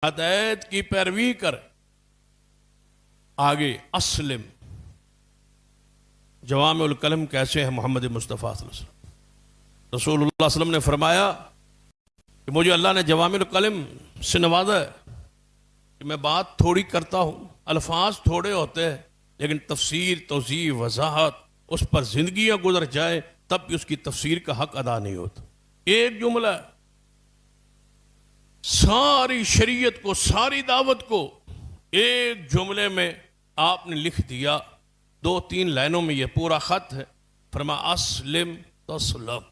ہدایت کی پیروی کر. آگے اسلم. جوامع الکلم کیسے ہیں محمد مصطفیٰ صلی اللہ علیہ وسلم؟ رسول اللہ صلی اللہ علیہ وسلم نے فرمایا کہ مجھے اللہ نے جوامع الکلم سے نوازا ہے کہ میں بات تھوڑی کرتا ہوں، الفاظ تھوڑے ہوتے ہیں، لیکن تفسیر، توضیح، وضاحت، اس پر زندگیاں گزر جائے تب بھی اس کی تفسیر کا حق ادا نہیں ہوتا. ایک جملہ ہے، ساری شریعت کو، ساری دعوت کو ایک جملے میں آپ نے لکھ دیا. 2-3 لائنوں میں یہ پورا خط ہے. فرمایا اسلم تسلم.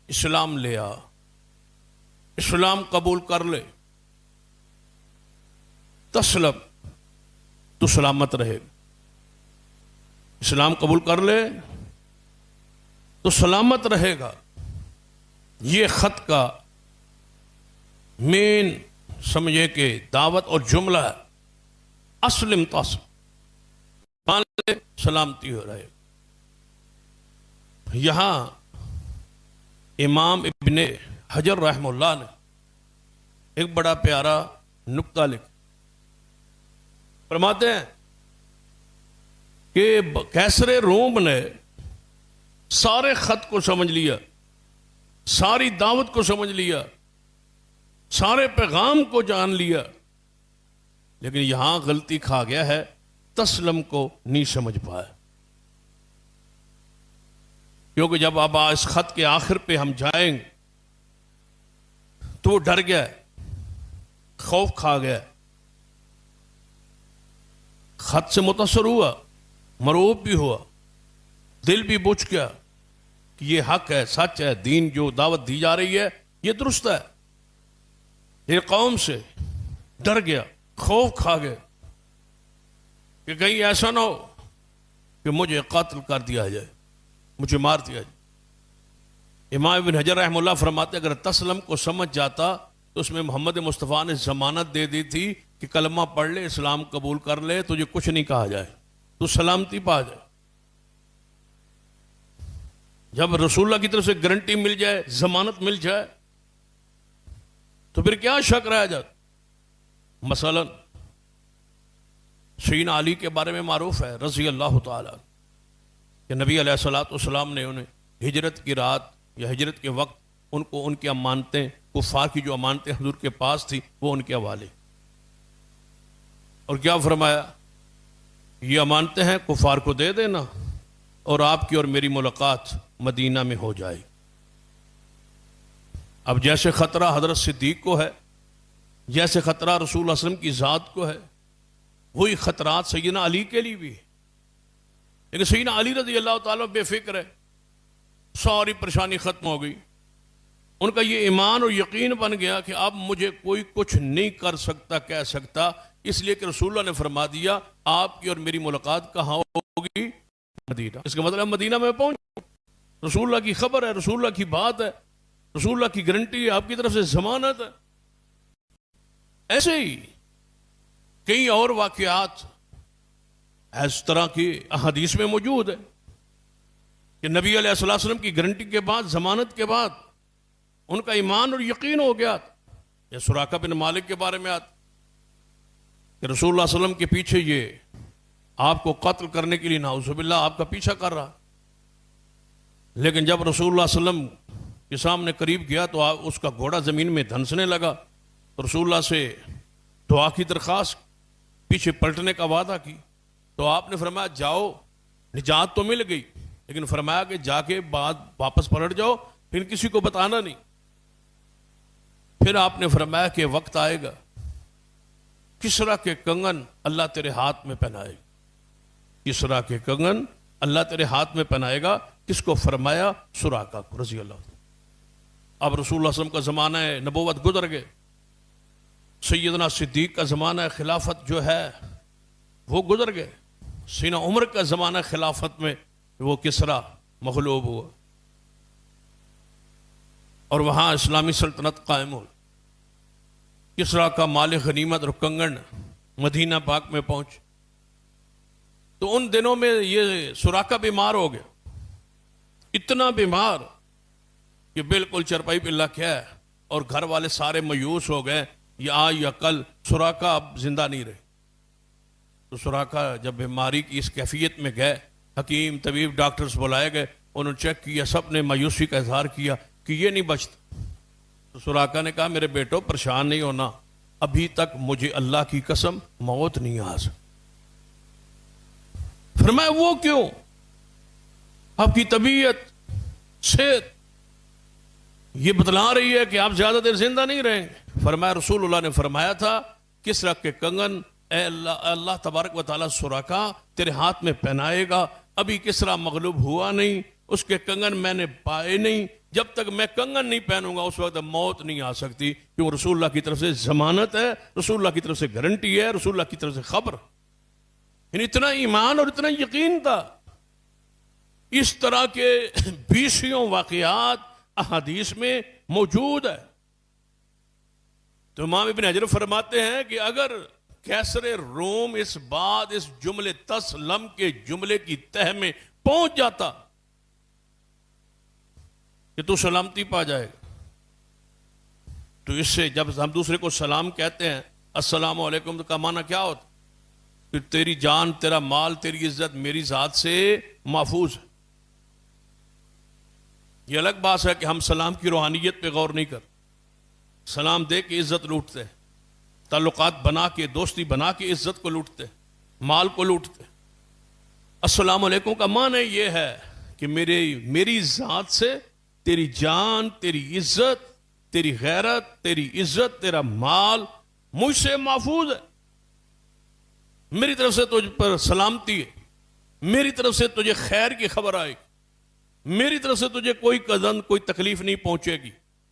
اسلام لے آ، اسلام قبول کر لے، تسلم، تو سلامت رہے. اسلام قبول کر لے تو سلامت رہے گا. یہ خط کا مین سمجھے کہ دعوت اور جملہ ہے. اسلم تسلم، مان لے سلامتی ہو رہے. یہاں امام ابن حجر رحمہ اللہ نے ایک بڑا پیارا نکتہ لکھا. فرماتے ہیں کہ کیسر روم نے سارے خط کو سمجھ لیا، ساری دعوت کو سمجھ لیا، سارے پیغام کو جان لیا، لیکن یہاں غلطی کھا گیا ہے، تسلم کو نہیں سمجھ پایا. کیونکہ جب اب اس خط کے آخر پہ ہم جائیں گے تو وہ ڈر گیا، خوف کھا گیا، خط سے متاثر ہوا، مرعوب بھی ہوا، دل بھی بجھ گیا کہ یہ حق ہے، سچ ہے، دین جو دعوت دی جا رہی ہے یہ درست ہے. یہ قوم سے ڈر گیا، خوف کھا گیا کہ کہیں ایسا نہ ہو کہ مجھے قتل کر دیا جائے، مجھے مار دیا جائے. امام ابن حجر رحمہ اللہ فرماتے اگر تسلم کو سمجھ جاتا تو اس میں محمد مصطفیٰ نے ضمانت دے دی تھی کہ کلمہ پڑھ لے، اسلام قبول کر لے، تجھے کچھ نہیں کہا جائے، تو سلامتی پا جائے. جب رسول اللہ کی طرف سے گارنٹی مل جائے، ضمانت مل جائے، تو پھر کیا شک رہ جاتا. مثلا سیدنا علی کے بارے میں معروف ہے رضی اللہ تعالی کہ نبی علیہ الصلوۃ والسلام نے انہیں ہجرت کی رات یا ہجرت کے وقت ان کو ان کی امانتیں، کفار کی جو امانتیں حضور کے پاس تھی وہ ان کے حوالے، اور کیا فرمایا، یہ امانتیں ہیں کفار کو دے دینا اور آپ کی اور میری ملاقات مدینہ میں ہو جائے. اب جیسے خطرہ حضرت صدیق کو ہے، جیسے خطرہ رسول اللہ علیہ وسلم کی ذات کو ہے، وہی خطرات سیدنا علی کے لیے بھی ہے. لیکن سیدنا علی رضی اللہ تعالیٰ بے فکر ہے، ساری پریشانی ختم ہو گئی. ان کا یہ ایمان اور یقین بن گیا کہ اب مجھے کوئی کچھ نہیں کر سکتا، کہہ سکتا، اس لیے کہ رسول اللہ نے فرما دیا آپ کی اور میری ملاقات کہاں ہوگی؟ مدینہ. اس کا مطلب مدینہ میں پہنچ، رسول اللہ کی خبر ہے، رسول اللہ کی بات ہے، رسول اللہ کی گارنٹی ہے، آپ کی طرف سے ضمانت ہے. ایسے ہی کئی اور واقعات اس طرح کی احادیث میں موجود ہے کہ نبی علیہ الصلوۃ والسلام کی گارنٹی کے بعد، ضمانت کے بعد ان کا ایمان اور یقین ہو گیا. یا سراقہ بن مالک کے بارے میں آتا کہ رسول اللہ صلی اللہ علیہ وسلم کے پیچھے یہ آپ کو قتل کرنے کے لیے نعوذ باللہ آپ کا پیچھا کر رہا، لیکن جب رسول اللہ صلی اللہ علیہ وسلم کے سامنے قریب گیا تو اس کا گھوڑا زمین میں دھنسنے لگا. رسول اللہ سے دعا کی درخواست، پیچھے پلٹنے کا وعدہ کی، تو آپ نے فرمایا جاؤ، نجات تو مل گئی، لیکن فرمایا کہ جا کے بعد واپس پلٹ جاؤ، پھر کسی کو بتانا نہیں. پھر آپ نے فرمایا کہ وقت آئے گا کسرا کے کنگن اللہ تیرے ہاتھ میں پہنائے گا، کسرا کے کنگن اللہ تیرے ہاتھ میں پہنائے گا. کس کو فرمایا؟ سراقہ کو رضی اللہ عنہ. اب رسول اللہ صلی اللہ علیہ وسلم کا زمانہ ہے نبوت گزر گئے، سیدنا صدیق کا زمانہ خلافت جو ہے وہ گزر گئے، سیدنا عمر کا زمانہ خلافت میں وہ کسرا مغلوب ہوا اور وہاں اسلامی سلطنت قائم ہو. کسرا کا مال غنیمت اور کنگن مدینہ پاک میں پہنچ. تو ان دنوں میں یہ سراقہ بیمار ہو گیا، اتنا بیمار کہ بالکل چرپائی پہ لگ گیا، اور گھر والے سارے مایوس ہو گئے یا آج یا کل سراقہ اب زندہ نہیں رہے. تو سراقہ جب بیماری کی اس کیفیت میں گئے، حکیم طبیب ڈاکٹرز بلائے گئے، انہوں نے چیک کیا، سب نے مایوسی کا اظہار کیا کہ یہ نہیں بچتا. تو سراقہ نے کہا میرے بیٹو پریشان نہیں ہونا، ابھی تک مجھے اللہ کی قسم موت نہیں آ سکتی. فرمایا وہ کیوں؟ آپ کی طبیعت صحت یہ بتلا رہی ہے کہ آپ زیادہ دیر زندہ نہیں رہیں گے. فرمایا رسول اللہ نے فرمایا تھا کسرا کے کنگن اے اللہ تبارک و تعالیٰ سراقہ تیرے ہاتھ میں پہنائے گا. ابھی کسرا مغلوب ہوا نہیں، اس کے کنگن میں نے پائے نہیں. جب تک میں کنگن نہیں پہنوں گا اس وقت موت نہیں آ سکتی، کیونکہ رسول اللہ کی طرف سے ضمانت ہے، رسول اللہ کی طرف سے گارنٹی ہے، رسول اللہ کی طرف سے خبر. یعنی اتنا ایمان اور اتنا یقین تھا. اس طرح کے بیسیوں واقعات احادیث میں موجود ہے. تو امام ابن حجر فرماتے ہیں کہ اگر کیسر روم اس بات اس جملے تسلم کے جملے کی تہ میں پہنچ جاتا کہ تو سلامتی پا جائے گا، تو اس سے جب ہم دوسرے کو سلام کہتے ہیں السلام علیکم، تو کا معنی کیا ہوتا؟ کہ تیری جان، تیرا مال، تیری عزت میری ذات سے محفوظ ہے. یہ الگ بات ہے کہ ہم سلام کی روحانیت پہ غور نہیں کرتے، سلام دے کے عزت لوٹتے، تعلقات بنا کے، دوستی بنا کے عزت کو لوٹتے، مال کو لوٹتے. السلام علیکم کا معنی یہ ہے کہ میری ذات سے تیری جان، تیری عزت، تیری غیرت، تیری عزت، تیرا مال مجھ سے محفوظ ہے. میری طرف سے تجھ پر سلامتی ہے، میری طرف سے تجھے خیر کی خبر آئے گی، میری طرف سے تجھے کوئی قدم، کوئی تکلیف نہیں پہنچے گی.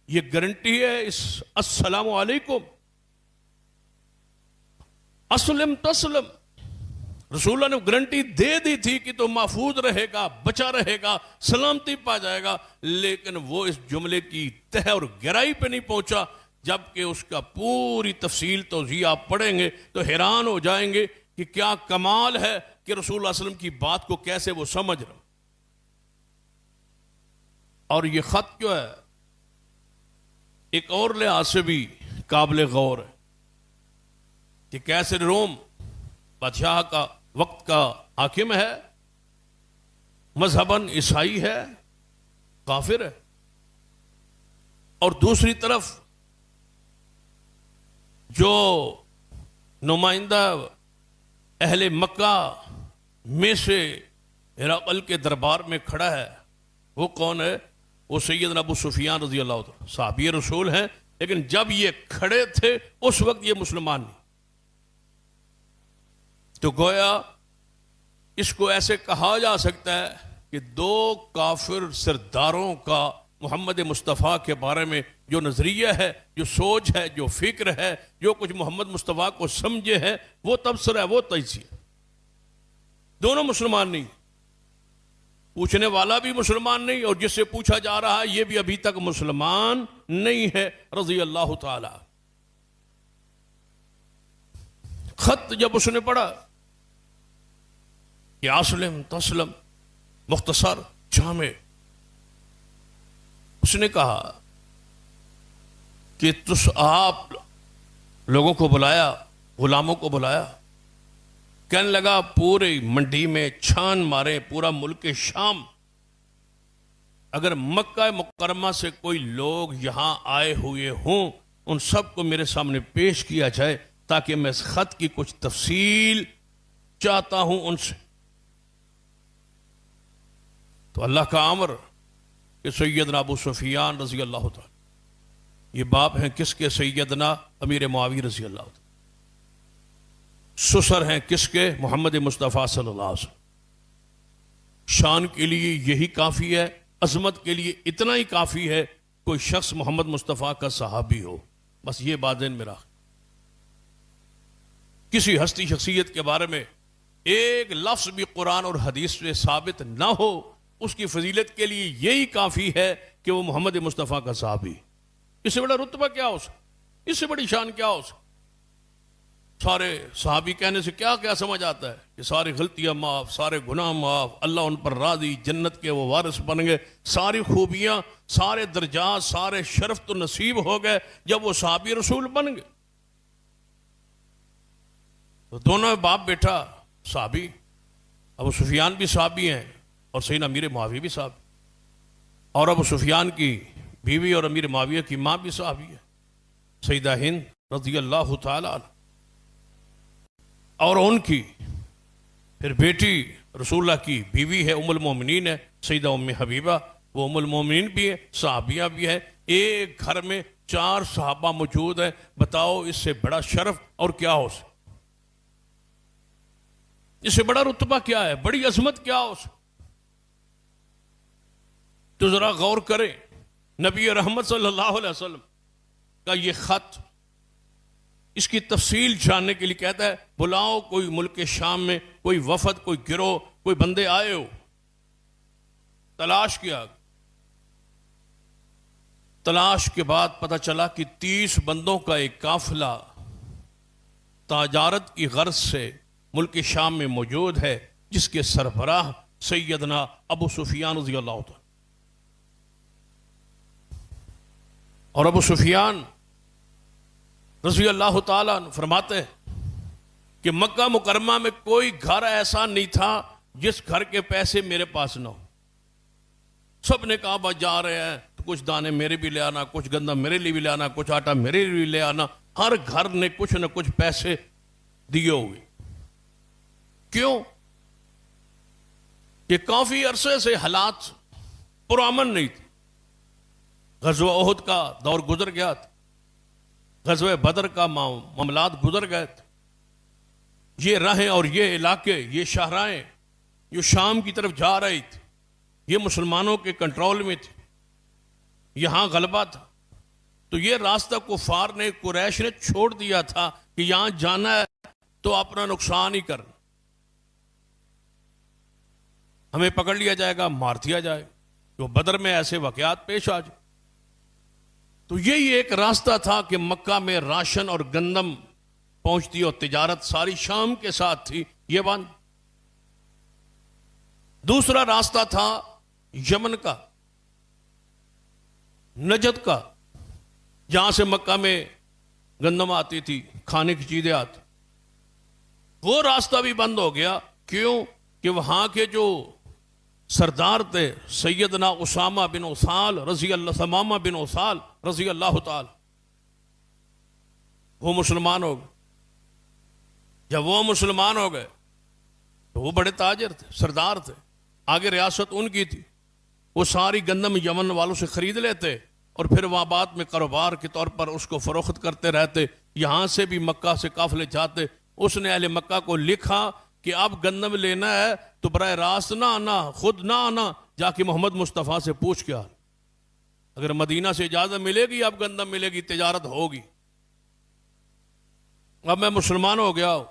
یہ گارنٹی ہے اس السلام علیکم. اسلم تسلم، رسول اللہ نے گارنٹی دے دی تھی کہ تو محفوظ رہے گا، بچا رہے گا، سلامتی پا جائے گا. لیکن وہ اس جملے کی تہ اور گہرائی پہ نہیں پہنچا. جبکہ اس کا پوری تفصیل توضیح آپ پڑھیں گے تو حیران ہو جائیں گے کہ کیا کمال ہے کہ رسول اللہ علیہ وسلم کی بات کو کیسے وہ سمجھ رہا. اور یہ خط کیوں ہے ایک اور لحاظ سے بھی قابل غور ہے کہ کیسر روم بادشاہ کا وقت کا حاکم ہے، مذہباً عیسائی ہے، کافر ہے. اور دوسری طرف جو نمائندہ اہل مکہ میں سے ہرقل کے دربار میں کھڑا ہے، وہ کون ہے؟ وہ سیدنا ابو سفیان رضی اللہ عنہ، صحابی رسول ہیں. لیکن جب یہ کھڑے تھے اس وقت یہ مسلمان نہیں. تو گویا اس کو ایسے کہا جا سکتا ہے کہ دو کافر سرداروں کا محمد مصطفیٰ کے بارے میں جو نظریہ ہے، جو سوچ ہے، جو فکر ہے، جو کچھ محمد مصطفیٰ کو سمجھے ہے، وہ تبصرہ ہے، وہ تجزیہ. دونوں مسلمان نہیں، پوچھنے والا بھی مسلمان نہیں اور جس سے پوچھا جا رہا ہے یہ بھی ابھی تک مسلمان نہیں ہے رضی اللہ تعالی. خط جب اس نے پڑھا کہ اسلم تسلم، مختصر جامع، اس نے کہا کہ آپ لوگوں کو بلایا، غلاموں کو بلایا. کہنے لگا پوری منڈی میں چھان مارے، پورا ملک شام، اگر مکہ مکرمہ سے کوئی لوگ یہاں آئے ہوئے ہوں ان سب کو میرے سامنے پیش کیا جائے تاکہ میں اس خط کی کچھ تفصیل چاہتا ہوں ان سے. تو اللہ کا امر کہ سیدنا ابو سفیان رضی اللہ تعالی، یہ باپ ہیں کس کے؟ سیدنا امیر معاویہ رضی اللہ تعالی. سسر ہیں کس کے؟ محمد مصطفیٰ صلی اللہ علیہ وسلم. شان کے لیے یہی کافی ہے، عظمت کے لیے اتنا ہی کافی ہے کوئی شخص محمد مصطفیٰ کا صحابی ہو. بس یہ بات ذہن میں رکھ. کسی ہستی شخصیت کے بارے میں ایک لفظ بھی قرآن اور حدیث سے ثابت نہ ہو، اس کی فضیلت کے لیے یہی کافی ہے کہ وہ محمد مصطفیٰ کا صحابی. اس سے بڑا رتبہ کیا ہو سکتا؟ اس سے بڑی شان کیا ہو سکتی؟ سارے صحابی کہنے سے کیا کیا سمجھ آتا ہے کہ ساری غلطیاں معاف، سارے گناہ معاف، اللہ ان پر راضی، جنت کے وہ وارث بن گئے، ساری خوبیاں، سارے درجات، سارے شرف تو نصیب ہو گئے جب وہ صحابی رسول بن گئے. تو دونوں باپ بیٹا صحابی، ابو سفیان بھی صحابی ہیں اور سیدنا امیر معاویہ بھی صحابی، اور ابو سفیان کی بیوی اور امیر معاویہ کی ماں بھی صحابی ہے، سیدہ ہند رضی اللہ تعالی عنہ، اور ان کی پھر بیٹی رسول اللہ کی بیوی ہے، ام المومنین ہے سیدہ ام حبیبہ، وہ ام المومنین بھی ہے، صحابیہ بھی ہے۔ ایک گھر میں 4 صحابہ موجود ہیں، بتاؤ اس سے بڑا شرف اور کیا ہو سکتا؟ اس سے بڑا رتبہ کیا ہے؟ بڑی عظمت کیا ہو سکتا؟ تو ذرا غور کریں، نبی رحمت صلی اللہ علیہ وسلم کا یہ خط، اس کی تفصیل جاننے کے لیے کہتا ہے بلاؤ کوئی ملک شام میں کوئی وفد، کوئی گروہ، کوئی بندے آئے ہو۔ تلاش کیا، تلاش کے بعد پتہ چلا کہ 30 بندوں کا ایک قافلہ تجارت کی غرض سے ملک شام میں موجود ہے، جس کے سربراہ سیدنا ابو سفیان رضی اللہ عنہ، اور ابو سفیان رضی اللہ تعالیٰ فرماتے ہیں کہ مکہ مکرمہ میں کوئی گھر ایسا نہیں تھا جس گھر کے پیسے میرے پاس نہ ہو۔ سب نے کہا بس جا رہے ہیں تو کچھ دانے میرے بھی لے آنا، کچھ گندم میرے لیے بھی لے آنا، کچھ آٹا میرے لیے بھی لے آنا۔ ہر گھر نے کچھ نہ کچھ پیسے دیے ہوئے۔ کیوں؟ کہ کافی عرصے سے حالات پرامن نہیں تھے۔ غزوہ احد کا دور گزر گیا تھا، غزوہ بدر کا معاملات گزر گئے تھے۔ یہ راہیں اور یہ علاقے، یہ شاہراہیں جو شام کی طرف جا رہی تھی، یہ مسلمانوں کے کنٹرول میں تھی، یہاں غلبہ تھا۔ تو یہ راستہ کفار نے، قریش نے چھوڑ دیا تھا کہ یہاں جانا ہے تو اپنا نقصان ہی کرنا، ہمیں پکڑ لیا جائے گا، مار دیا جائے گا، جو بدر میں ایسے واقعات پیش آ جائے۔ تو یہی ایک راستہ تھا کہ مکہ میں راشن اور گندم پہنچتی اور تجارت ساری شام کے ساتھ تھی، یہ بند۔ دوسرا راستہ تھا یمن کا، نجد کا، جہاں سے مکہ میں گندم آتی تھی، کھانے کی چیزیں آتی، وہ راستہ بھی بند ہو گیا۔ کیوں؟ کہ وہاں کے جو سردار تھے سیدنا اسامہ بن اسال رضی اللہ، ثمامہ بن اسال رضی اللہ تعالی، وہ مسلمان ہو گئے۔ جب وہ مسلمان ہو گئے تو وہ بڑے تاجر تھے، سردار تھے، آگے ریاست ان کی تھی، وہ ساری گندم یمن والوں سے خرید لیتے اور پھر وہاں بعد میں کاروبار کے طور پر اس کو فروخت کرتے رہتے۔ یہاں سے بھی مکہ سے قافلے جاتے۔ اس نے اہل مکہ کو لکھا کہ اب گندم لینا ہے تو براہ راست نہ آنا، خود نہ آنا، جا کے محمد مصطفیٰ سے پوچھ کے آنا۔ اگر مدینہ سے اجازت ملے گی اب گندم ملے گی، تجارت ہوگی۔ اب میں مسلمان ہو گیا ہوں،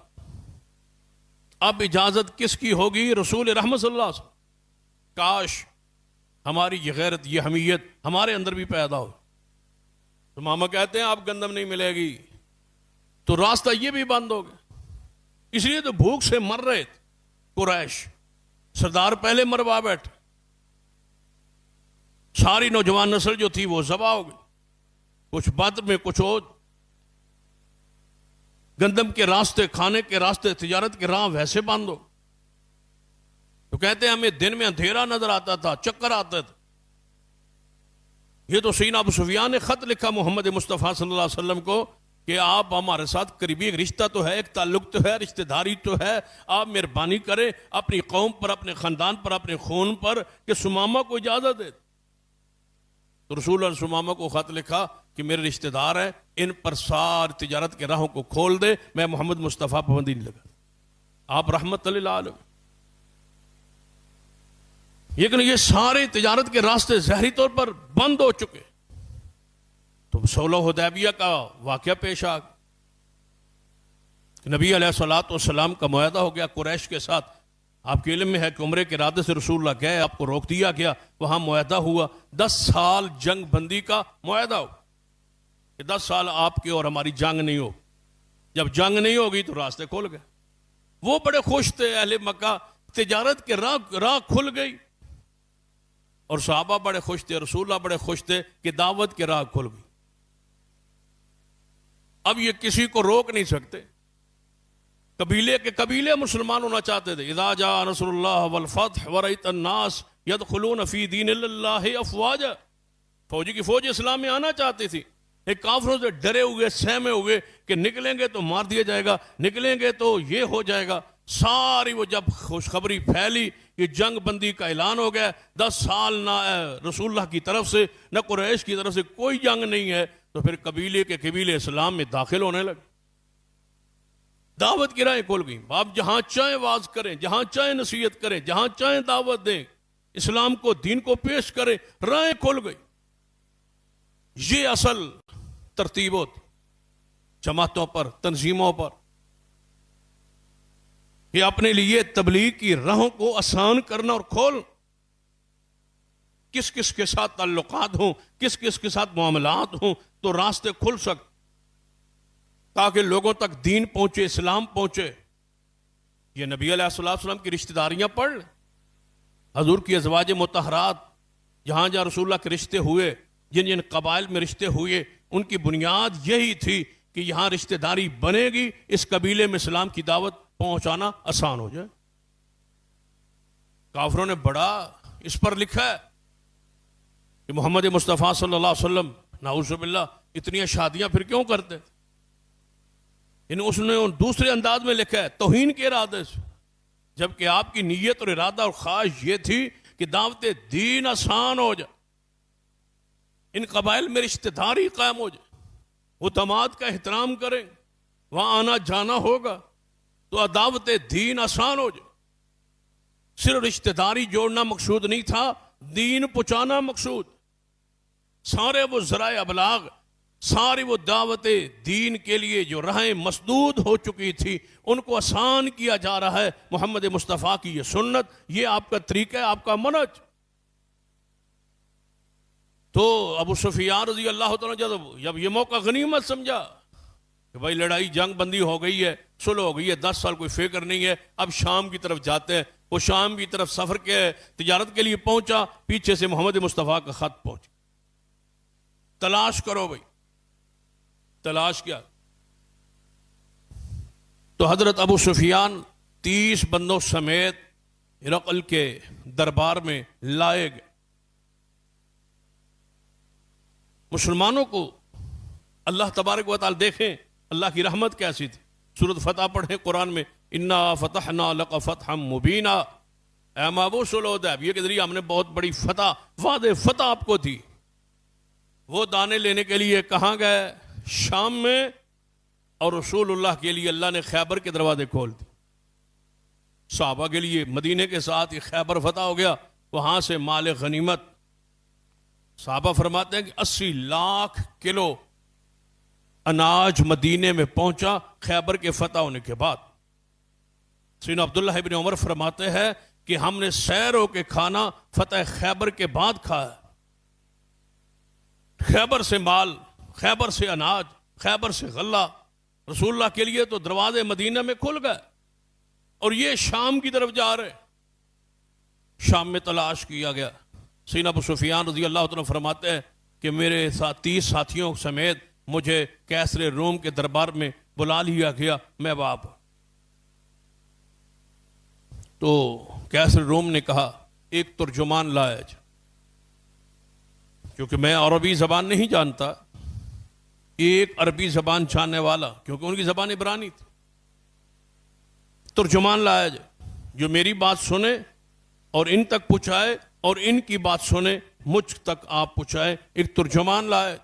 اب اجازت کس کی ہوگی؟ رسول رحمت صلی اللہ علیہ وسلم۔ کاش ہماری یہ غیرت، یہ حمیت ہمارے اندر بھی پیدا ہو۔ تو ماما کہتے ہیں اب گندم نہیں ملے گی، تو راستہ یہ بھی بند ہو گیا۔ اس لیے تو بھوک سے مر رہے تھے قریش، سردار پہلے مروا بیٹھے، ساری نوجوان نسل جو تھی وہ ذبح ہو گئی، کچھ بدر میں کچھ اور۔ گندم کے راستے، کھانے کے راستے، تجارت کے راہ ویسے بند ہو۔ تو کہتے ہیں ہمیں دن میں اندھیرا نظر آتا تھا، چکر آتے تھے۔ یہ تو سیدنا ابو سفیان نے خط لکھا محمد مصطفیٰ صلی اللہ علیہ وسلم کو کہ آپ ہمارے ساتھ قریبی ایک رشتہ تو ہے، ایک تعلق تو ہے، رشتہ داری تو ہے، آپ مہربانی کریں اپنی قوم پر، اپنے خاندان پر، اپنے خون پر کہ سمامہ کو اجازت دے۔ تو رسول اللہ سمامہ کو خط لکھا کہ میرے رشتہ دار ہیں، ان پر ساری تجارت کے راہوں کو کھول دے، میں محمد مصطفیٰ پابندی نہیں لگا۔ آپ رحمت للعالمین۔ لیکن یہ سارے تجارت کے راستے ظاہری طور پر بند ہو چکے۔ تو صلح حدیبیہ کا واقعہ پیش آ گیا، نبی علیہ الصلوۃ والسلام کا معاہدہ ہو گیا قریش کے ساتھ۔ آپ کے علم میں ہے کہ عمرے کے ارادے سے رسول اللہ گئے، آپ کو روک دیا گیا، وہاں معاہدہ ہوا، 10 سال جنگ بندی کا معاہدہ ہو کہ 10 سال آپ کے اور ہماری جنگ نہیں ہو۔ جب جنگ نہیں ہوگی تو راستے کھل گئے۔ وہ بڑے خوش تھے اہل مکہ، تجارت کے راہ کھل گئی، اور صحابہ بڑے خوش تھے، رسول اللہ بڑے خوش تھے کہ دعوت کے راہ کھل گئی۔ اب یہ کسی کو روک نہیں سکتے، قبیلے کے قبیلے مسلمان ہونا چاہتے تھے. اذا جاء نصر اللہ والفتح ورأیت الناس يدخلون فی دین اللہ افواجا. فوجی کی فوج اسلام میں آنا چاہتی تھی. ایک کافروں سے ڈرے ہوئے سہمے ہوئے کہ نکلیں گے تو مار دیا جائے گا, نکلیں گے تو یہ ہو جائے گا. ساری وہ جب خوشخبری پھیلی کہ جنگ بندی کا اعلان ہو گیا, 10 سال نہ رسول اللہ کی طرف سے نہ قریش کی طرف سے کوئی جنگ نہیں ہے, تو پھر قبیلے کے قبیلے اسلام میں داخل ہونے لگے. دعوت کی راہیں کھل گئیں. آپ جہاں چاہیں واز کریں, جہاں چاہیں نصیحت کریں, جہاں چاہیں دعوت دیں, اسلام کو دین کو پیش کریں, راہیں کھل گئی. یہ اصل ترتیب ہوتی جماعتوں پر, تنظیموں پر, یہ اپنے لیے تبلیغ کی راہوں کو آسان کرنا اور کھول, کس کس کے ساتھ تعلقات ہوں, کس کس کے ساتھ معاملات ہوں, تو راستے کھل سکتے تاکہ لوگوں تک دین پہنچے, اسلام پہنچے. یہ نبی علیہ السلام کی رشتہ داریاں پڑھ لیں, حضور کی ازواج مطہرات, جہاں جہاں رسول اللہ کے رشتے ہوئے, جن جن قبائل میں رشتے ہوئے, ان کی بنیاد یہی تھی کہ یہاں رشتہ داری بنے گی, اس قبیلے میں اسلام کی دعوت پہنچانا آسان ہو جائے. کافروں نے بڑا اس پر لکھا ہے کہ محمد مصطفیٰ صلی اللہ علیہ وسلم نعوذ باللہ اتنی شادیاں پھر کیوں کرتے. اس نے دوسرے انداز میں لکھا ہے توہین کے ارادے سے, جبکہ آپ کی نیت اور ارادہ اور خواہش یہ تھی کہ دعوت دین آسان ہو جائے, ان قبائل میں رشتہ داری قائم ہو جائے, وہ داماد کا احترام کریں, وہاں آنا جانا ہوگا تو دعوت دین آسان ہو جائے. صرف رشتہ داری جوڑنا مقصود نہیں تھا, دین پہنچانا مقصود. سارے وہ ذرائع ابلاغ, ساری وہ دعوت دین کے لیے جو راہیں مسدود ہو چکی تھی, ان کو آسان کیا جا رہا ہے. محمد مصطفیٰ کی یہ سنت, یہ آپ کا طریقہ ہے, آپ کا منہج. تو ابو سفیان رضی اللہ تعالیٰ جب یہ موقع غنیمت سمجھا کہ بھائی لڑائی جنگ بندی ہو گئی ہے, صلح ہو گئی ہے, 10 سال کوئی فکر نہیں ہے, اب شام کی طرف جاتے ہیں. وہ شام کی طرف سفر کے تجارت کے لیے پہنچا, پیچھے سے محمد مصطفیٰ کا خط پہنچا, تلاش کرو بھائی. تلاش کیا تو حضرت ابو سفیان 30 بندوں سمیت ہرقل کے دربار میں لائے گئے. مسلمانوں کو اللہ تبارک و تعالی دیکھیں اللہ کی رحمت کیسی تھی. سورۃ فتح پڑھیں قرآن میں, انا فتحنا لک فتحا مبینا. اے مابوس الودیب, یہ کے ذریعے ہم نے بہت بڑی فتح, وعدے فتح آپ کو دی. وہ دانے لینے کے لیے کہاں گئے؟ شام میں. اور رسول اللہ کے لیے اللہ نے خیبر کے دروازے کھول دی. صحابہ کے لیے مدینے کے ساتھ یہ خیبر فتح ہو گیا, وہاں سے مال غنیمت. صحابہ فرماتے ہیں کہ 80 لاکھ کلو اناج مدینے میں پہنچا خیبر کے فتح ہونے کے بعد. سیدنا عبداللہ ابن عمر فرماتے ہیں کہ ہم نے سیر ہو کے کھانا فتح خیبر کے بعد کھایا. خیبر سے مال, خیبر سے اناج, خیبر سے غلہ, رسول اللہ کے لیے تو دروازے مدینہ میں کھل گئے. اور یہ شام کی طرف جا رہے, شام میں تلاش کیا گیا. سیدنا ابو سفیان رضی اللہ عنہ فرماتے ہیں کہ میرے ساتھ 30 ساتھیوں سمیت مجھے کیسر روم کے دربار میں بلا لیا گیا, میں وہاں پر. تو کیسر روم نے کہا ایک ترجمان لایا جائے, کیونکہ میں عربی زبان نہیں جانتا, ایک عربی زبان جاننے والا, کیونکہ ان کی زبان عبرانی تھی. ترجمان لایا جائے جو میری بات سنے اور ان تک پہنچائے, اور ان کی بات سنے مجھ تک آپ پہنچائے. ایک ترجمان لایا,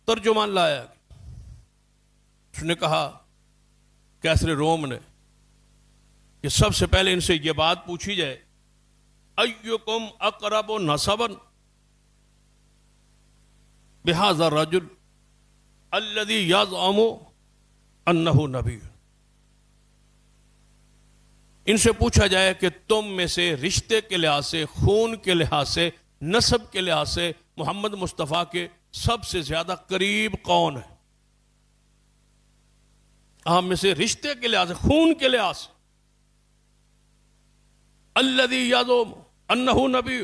ترجمان لایا. اس نے کہا کیسر روم نے کہ سب سے پہلے ان سے یہ بات پوچھی جائے, ایکم اقرب نسبا بہذا الرجل الذی یزعم انہ نبی. ان سے پوچھا جائے کہ تم میں سے رشتے کے لحاظ سے, خون کے لحاظ سے, نسب کے لحاظ سے محمد مصطفیٰ کے سب سے زیادہ قریب کون ہے؟ ہم میں سے رشتے کے لحاظ سے, خون کے لحاظ سے. الذی یزعم انہ نبی,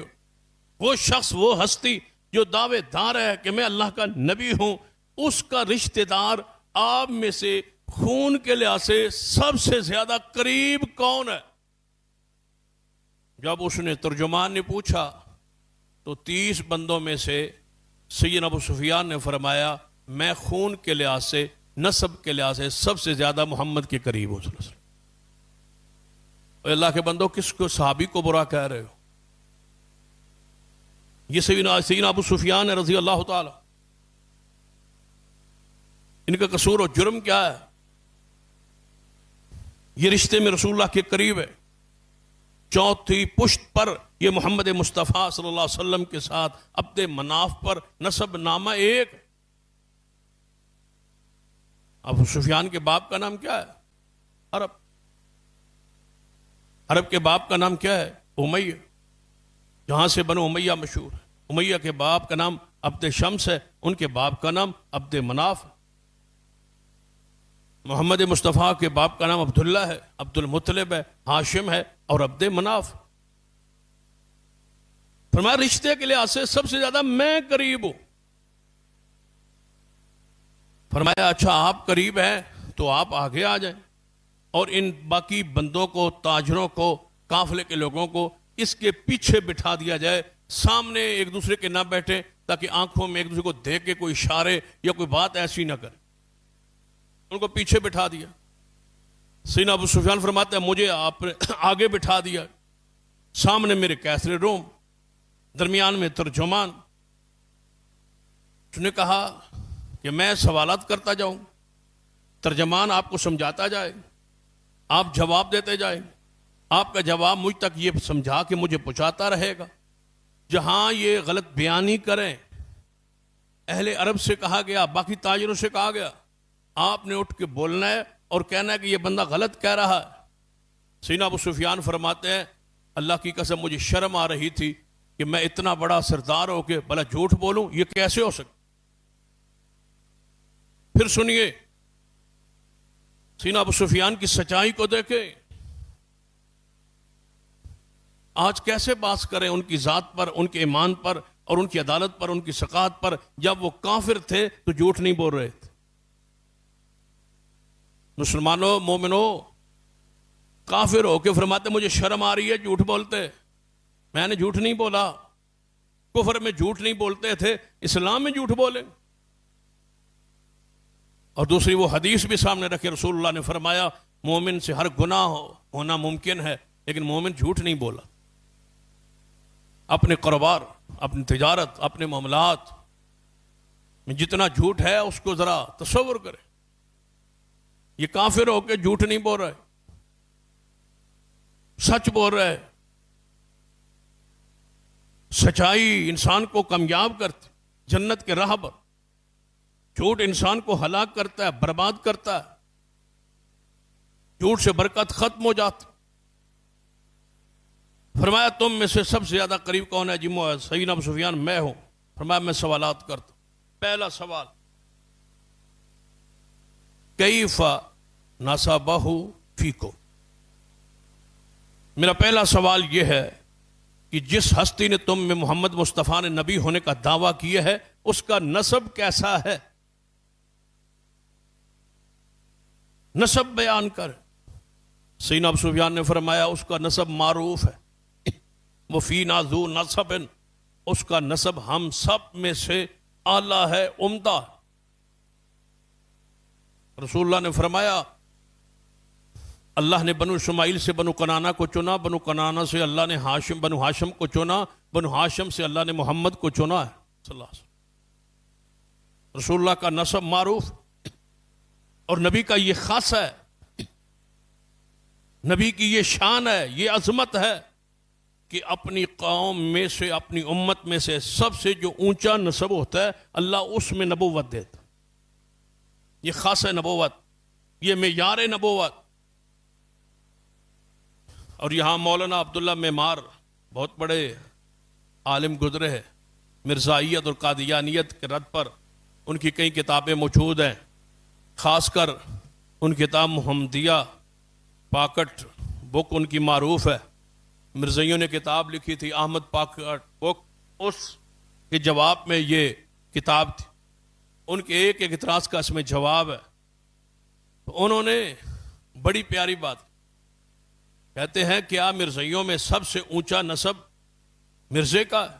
وہ شخص, وہ ہستی جو دعوے دار ہے کہ میں اللہ کا نبی ہوں, اس کا رشتہ دار آپ میں سے خون کے لحاظ سے سب سے زیادہ قریب کون ہے؟ جب اس نے ترجمان نے پوچھا تو 30 بندوں میں سے سیدنا ابو سفیان نے فرمایا میں خون کے لحاظ سے نسب کے لحاظ سے سب سے زیادہ محمد کے قریب ہوں صلی اللہ علیہ وسلم۔ اے اللہ کے بندوں، کس کو صحابی کو برا کہہ رہے ہو؟ یہ سیدنا ابو سفیان ہے رضی اللہ تعالی، ان کا قصور و جرم کیا ہے؟ یہ رشتے میں رسول اللہ کے قریب ہے، چوتھی پشت پر یہ محمد مصطفیٰ صلی اللہ علیہ وسلم کے ساتھ عبد مناف پر نسب نامہ ایک۔ ابو سفیان کے باپ کا نام کیا ہے؟ عرب کے باپ کا نام کیا ہے؟ امیہ، جہاں سے بنو امیہ مشہور ہے۔ امیہ کے باپ کا نام عبد شمس ہے، ان کے باپ کا نام عبد مناف ہے۔ محمد مصطفیٰ کے باپ کا نام عبداللہ ہے، عبد المطلب ہے، ہاشم ہے اور عبد مناف۔ فرمایا رشتے کے لحاظ سے سب سے زیادہ میں قریب ہوں۔ فرمایا اچھا آپ قریب ہیں تو آپ آگے آ جائیں اور ان باقی بندوں کو، تاجروں کو، قافلے کے لوگوں کو اس کے پیچھے بٹھا دیا جائے، سامنے ایک دوسرے کے نہ بیٹھے تاکہ آنکھوں میں ایک دوسرے کو دیکھ کے کوئی اشارے یا کوئی بات ایسی نہ کرے۔ ان کو پیچھے بٹھا دیا۔ سیدنا ابو سفیان فرماتے ہیں مجھے آپ نے آگے بٹھا دیا، سامنے میرے کیسر روم، درمیان میں ترجمان۔ اس نے کہا کہ میں سوالات کرتا جاؤں، ترجمان آپ کو سمجھاتا جائے، آپ جواب دیتے جائیں، آپ کا جواب مجھ تک یہ سمجھا کہ مجھے پہنچاتا رہے گا۔ جہاں یہ غلط بیانی کریں، اہل عرب سے کہا گیا، باقی تاجروں سے کہا گیا، آپ نے اٹھ کے بولنا ہے اور کہنا ہے کہ یہ بندہ غلط کہہ رہا ہے۔ سیدنا ابو سفیان فرماتے ہیں اللہ کی قسم مجھے شرم آ رہی تھی کہ میں اتنا بڑا سردار ہو کے بھلا جھوٹ بولوں، یہ کیسے ہو سکتا؟ پھر سنیے سیدنا ابو سفیان کی سچائی کو دیکھیں، آج کیسے بات کریں ان کی ذات پر، ان کے ایمان پر اور ان کی عدالت پر، ان کی ثقافت پر۔ جب وہ کافر تھے تو جھوٹ نہیں بول رہے تھے۔ مسلمانوں، مومنوں، کافر ہو کے فرماتے مجھے شرم آ رہی ہے جھوٹ بولتے، میں نے جھوٹ نہیں بولا۔ کفر میں جھوٹ نہیں بولتے تھے، اسلام میں جھوٹ بولے۔ اور دوسری وہ حدیث بھی سامنے رکھے، رسول اللہ نے فرمایا مومن سے ہر گناہ ہونا ممکن ہے لیکن مومن جھوٹ نہیں بولا۔ اپنے کاروبار، اپنی تجارت، اپنے معاملات میں جتنا جھوٹ ہے اس کو ذرا تصور کرے۔ یہ کافر ہو کے جھوٹ نہیں بول رہے، سچ بول رہے۔ سچائی انسان کو کامیاب کرتی، جنت کے راہ پر۔ جھوٹ انسان کو ہلاک کرتا ہے، برباد کرتا ہے، جھوٹ سے برکت ختم ہو جاتی۔ فرمایا تم میں سے سب سے زیادہ قریب کون ہے؟ جی سیدنا ابو سفیان میں ہوں۔ فرمایا میں سوالات کرتا ہوں۔ پہلا سوال کیف نصبہ فیکم، میرا پہلا سوال یہ ہے کہ جس ہستی نے تم میں محمد مصطفیٰ نے نبی ہونے کا دعویٰ کیا ہے اس کا نسب کیسا ہے؟ نسب بیان کر۔ سیدنا ابو سفیان نے فرمایا اس کا نسب معروف ہے، وفینا ذو نسب، اس کا نسب ہم سب میں سے اعلیٰ ہے، عمدہ۔ رسول اللہ نے فرمایا اللہ نے بنو اسماعیل سے بنو کنانا کو چنا، بنو کنانا سے اللہ نے بنو ہاشم کو چنا، بنو ہاشم سے اللہ نے محمد کو چنا ہے صلی اللہ علیہ وسلم۔ رسول اللہ کا نسب معروف اور نبی کا یہ خاص ہے، نبی کی یہ شان ہے، یہ عظمت ہے کہ اپنی قوم میں سے، اپنی امت میں سے سب سے جو اونچا نسب ہوتا ہے اللہ اس میں نبوت دیتا۔ یہ خاص ہے نبوت، یہ معیار نبوت۔ اور یہاں مولانا عبداللہ معمار بہت بڑے عالم گزرے ہیں، مرزائیت اور قادیانیت کے رد پر ان کی کئی کتابیں موجود ہیں، خاص کر ان کتاب محمدیہ پاکٹ بک ان کی معروف ہے۔ مرزائیوں نے کتاب لکھی تھی احمد پاکٹ بک، اس کے جواب میں یہ کتاب تھی۔ ان کے ایک اعتراض کا اس میں جواب ہے۔ تو انہوں نے بڑی پیاری بات کہتے ہیں کیا مرزائیوں میں سب سے اونچا نسب مرزے کا ہے؟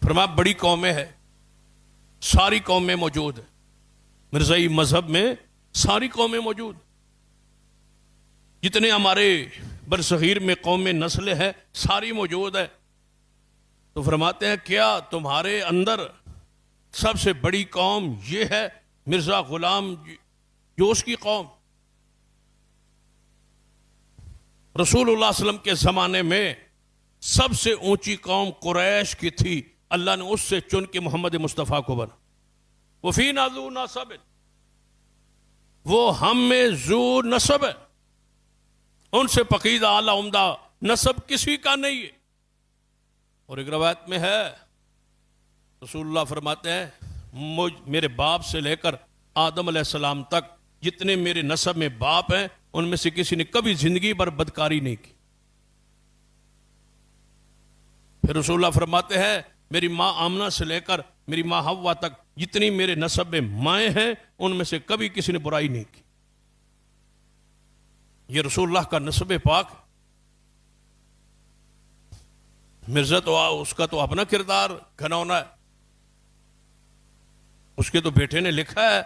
فرمایا بڑی قومیں ہے، ساری قومیں موجود ہیں، مرزائی مذہب میں ساری قومیں موجود، جتنے ہمارے برصغیر میں قومیں نسلیں ہیں ساری موجود ہے۔ تو فرماتے ہیں کیا تمہارے اندر سب سے بڑی قوم یہ ہے مرزا غلام جوش کی قوم؟ رسول اللہ صلی اللہ علیہ وسلم کے زمانے میں سب سے اونچی قوم قریش کی تھی، اللہ نے اس سے چن کے محمد مصطفیٰ کو بنا۔ وفینا ذو نسب، وہ ہم میں ذو نسب ہے، ان سے پقیدہ اعلیٰ عمدہ نسب کسی کا نہیں ہے۔ اور ایک روایت میں ہے رسول اللہ فرماتے ہیں میرے باپ سے لے کر آدم علیہ السلام تک جتنے میرے نسب میں باپ ہیں ان میں سے کسی نے کبھی زندگی بھر بدکاری نہیں کی۔ پھر رسول اللہ فرماتے ہیں میری ماں آمنہ سے لے کر میری ماں حوا تک جتنی میرے نسب میں مائیں ہیں ان میں سے کبھی کسی نے برائی نہیں کی۔ یہ رسول اللہ کا نسب پاک۔ مرزا تو اس کا تو اپنا کردار گھنونا ہے، اس کے تو بیٹے نے لکھا ہے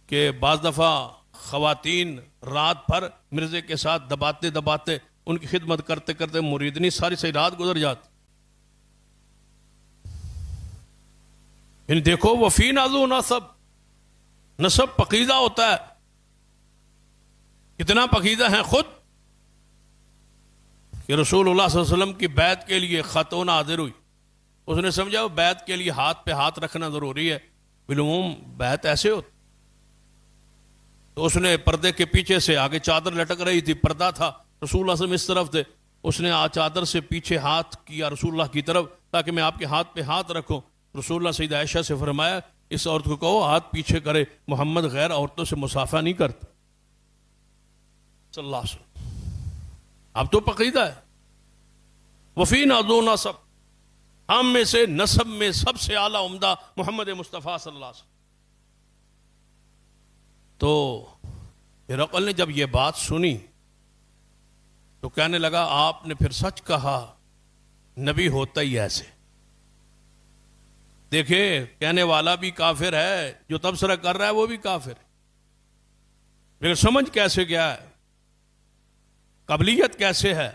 کہ بعض دفعہ خواتین رات بھر مرزے کے ساتھ دباتے دباتے ان کی خدمت کرتے کرتے مریدنی ساری رات گزر جاتی۔ یعنی دیکھو وفینا ذو نسب، نسب پقیدہ ہوتا ہے، کتنا پقیدہ ہیں خود کہ رسول اللہ صلی اللہ علیہ وسلم کی بیعت کے لیے خاتون حاضر ہوئی، اس نے سمجھا وہ بیعت کے لیے ہاتھ پہ ہاتھ رکھنا ضروری ہے، بالعموم بیعت ایسے ہوتی، تو اس نے پردے کے پیچھے سے آگے چادر لٹک رہی تھی، پردہ تھا، رسول اللہ صلی اللہ علیہ وسلم اس طرف تھے، اس نے چادر سے پیچھے ہاتھ کیا رسول اللہ کی طرف تاکہ میں آپ کے ہاتھ پہ ہاتھ رکھوں۔ رسول اللہ سیدہ عائشہ سے فرمایا اس عورت کو کہو ہاتھ پیچھے کرے، محمد غیر عورتوں سے مصافحہ نہیں کرتا صلی اللہ علیہ وسلم۔ اب تو پقیدہ ہے وفینا ذو نسب، ہم میں سے نسب میں سب سے اعلیٰ عمدہ محمد مصطفیٰ صلی اللہ علیہ وسلم۔ تو ہرقل نے جب یہ بات سنی تو کہنے لگا آپ نے پھر سچ کہا، نبی ہوتا ہی ایسے۔ دیکھیں کہنے والا بھی کافر ہے، جو تبصرہ کر رہا ہے وہ بھی کافر ہے، لیکن سمجھ کیسے گیا ہے، قابلیت کیسے ہے،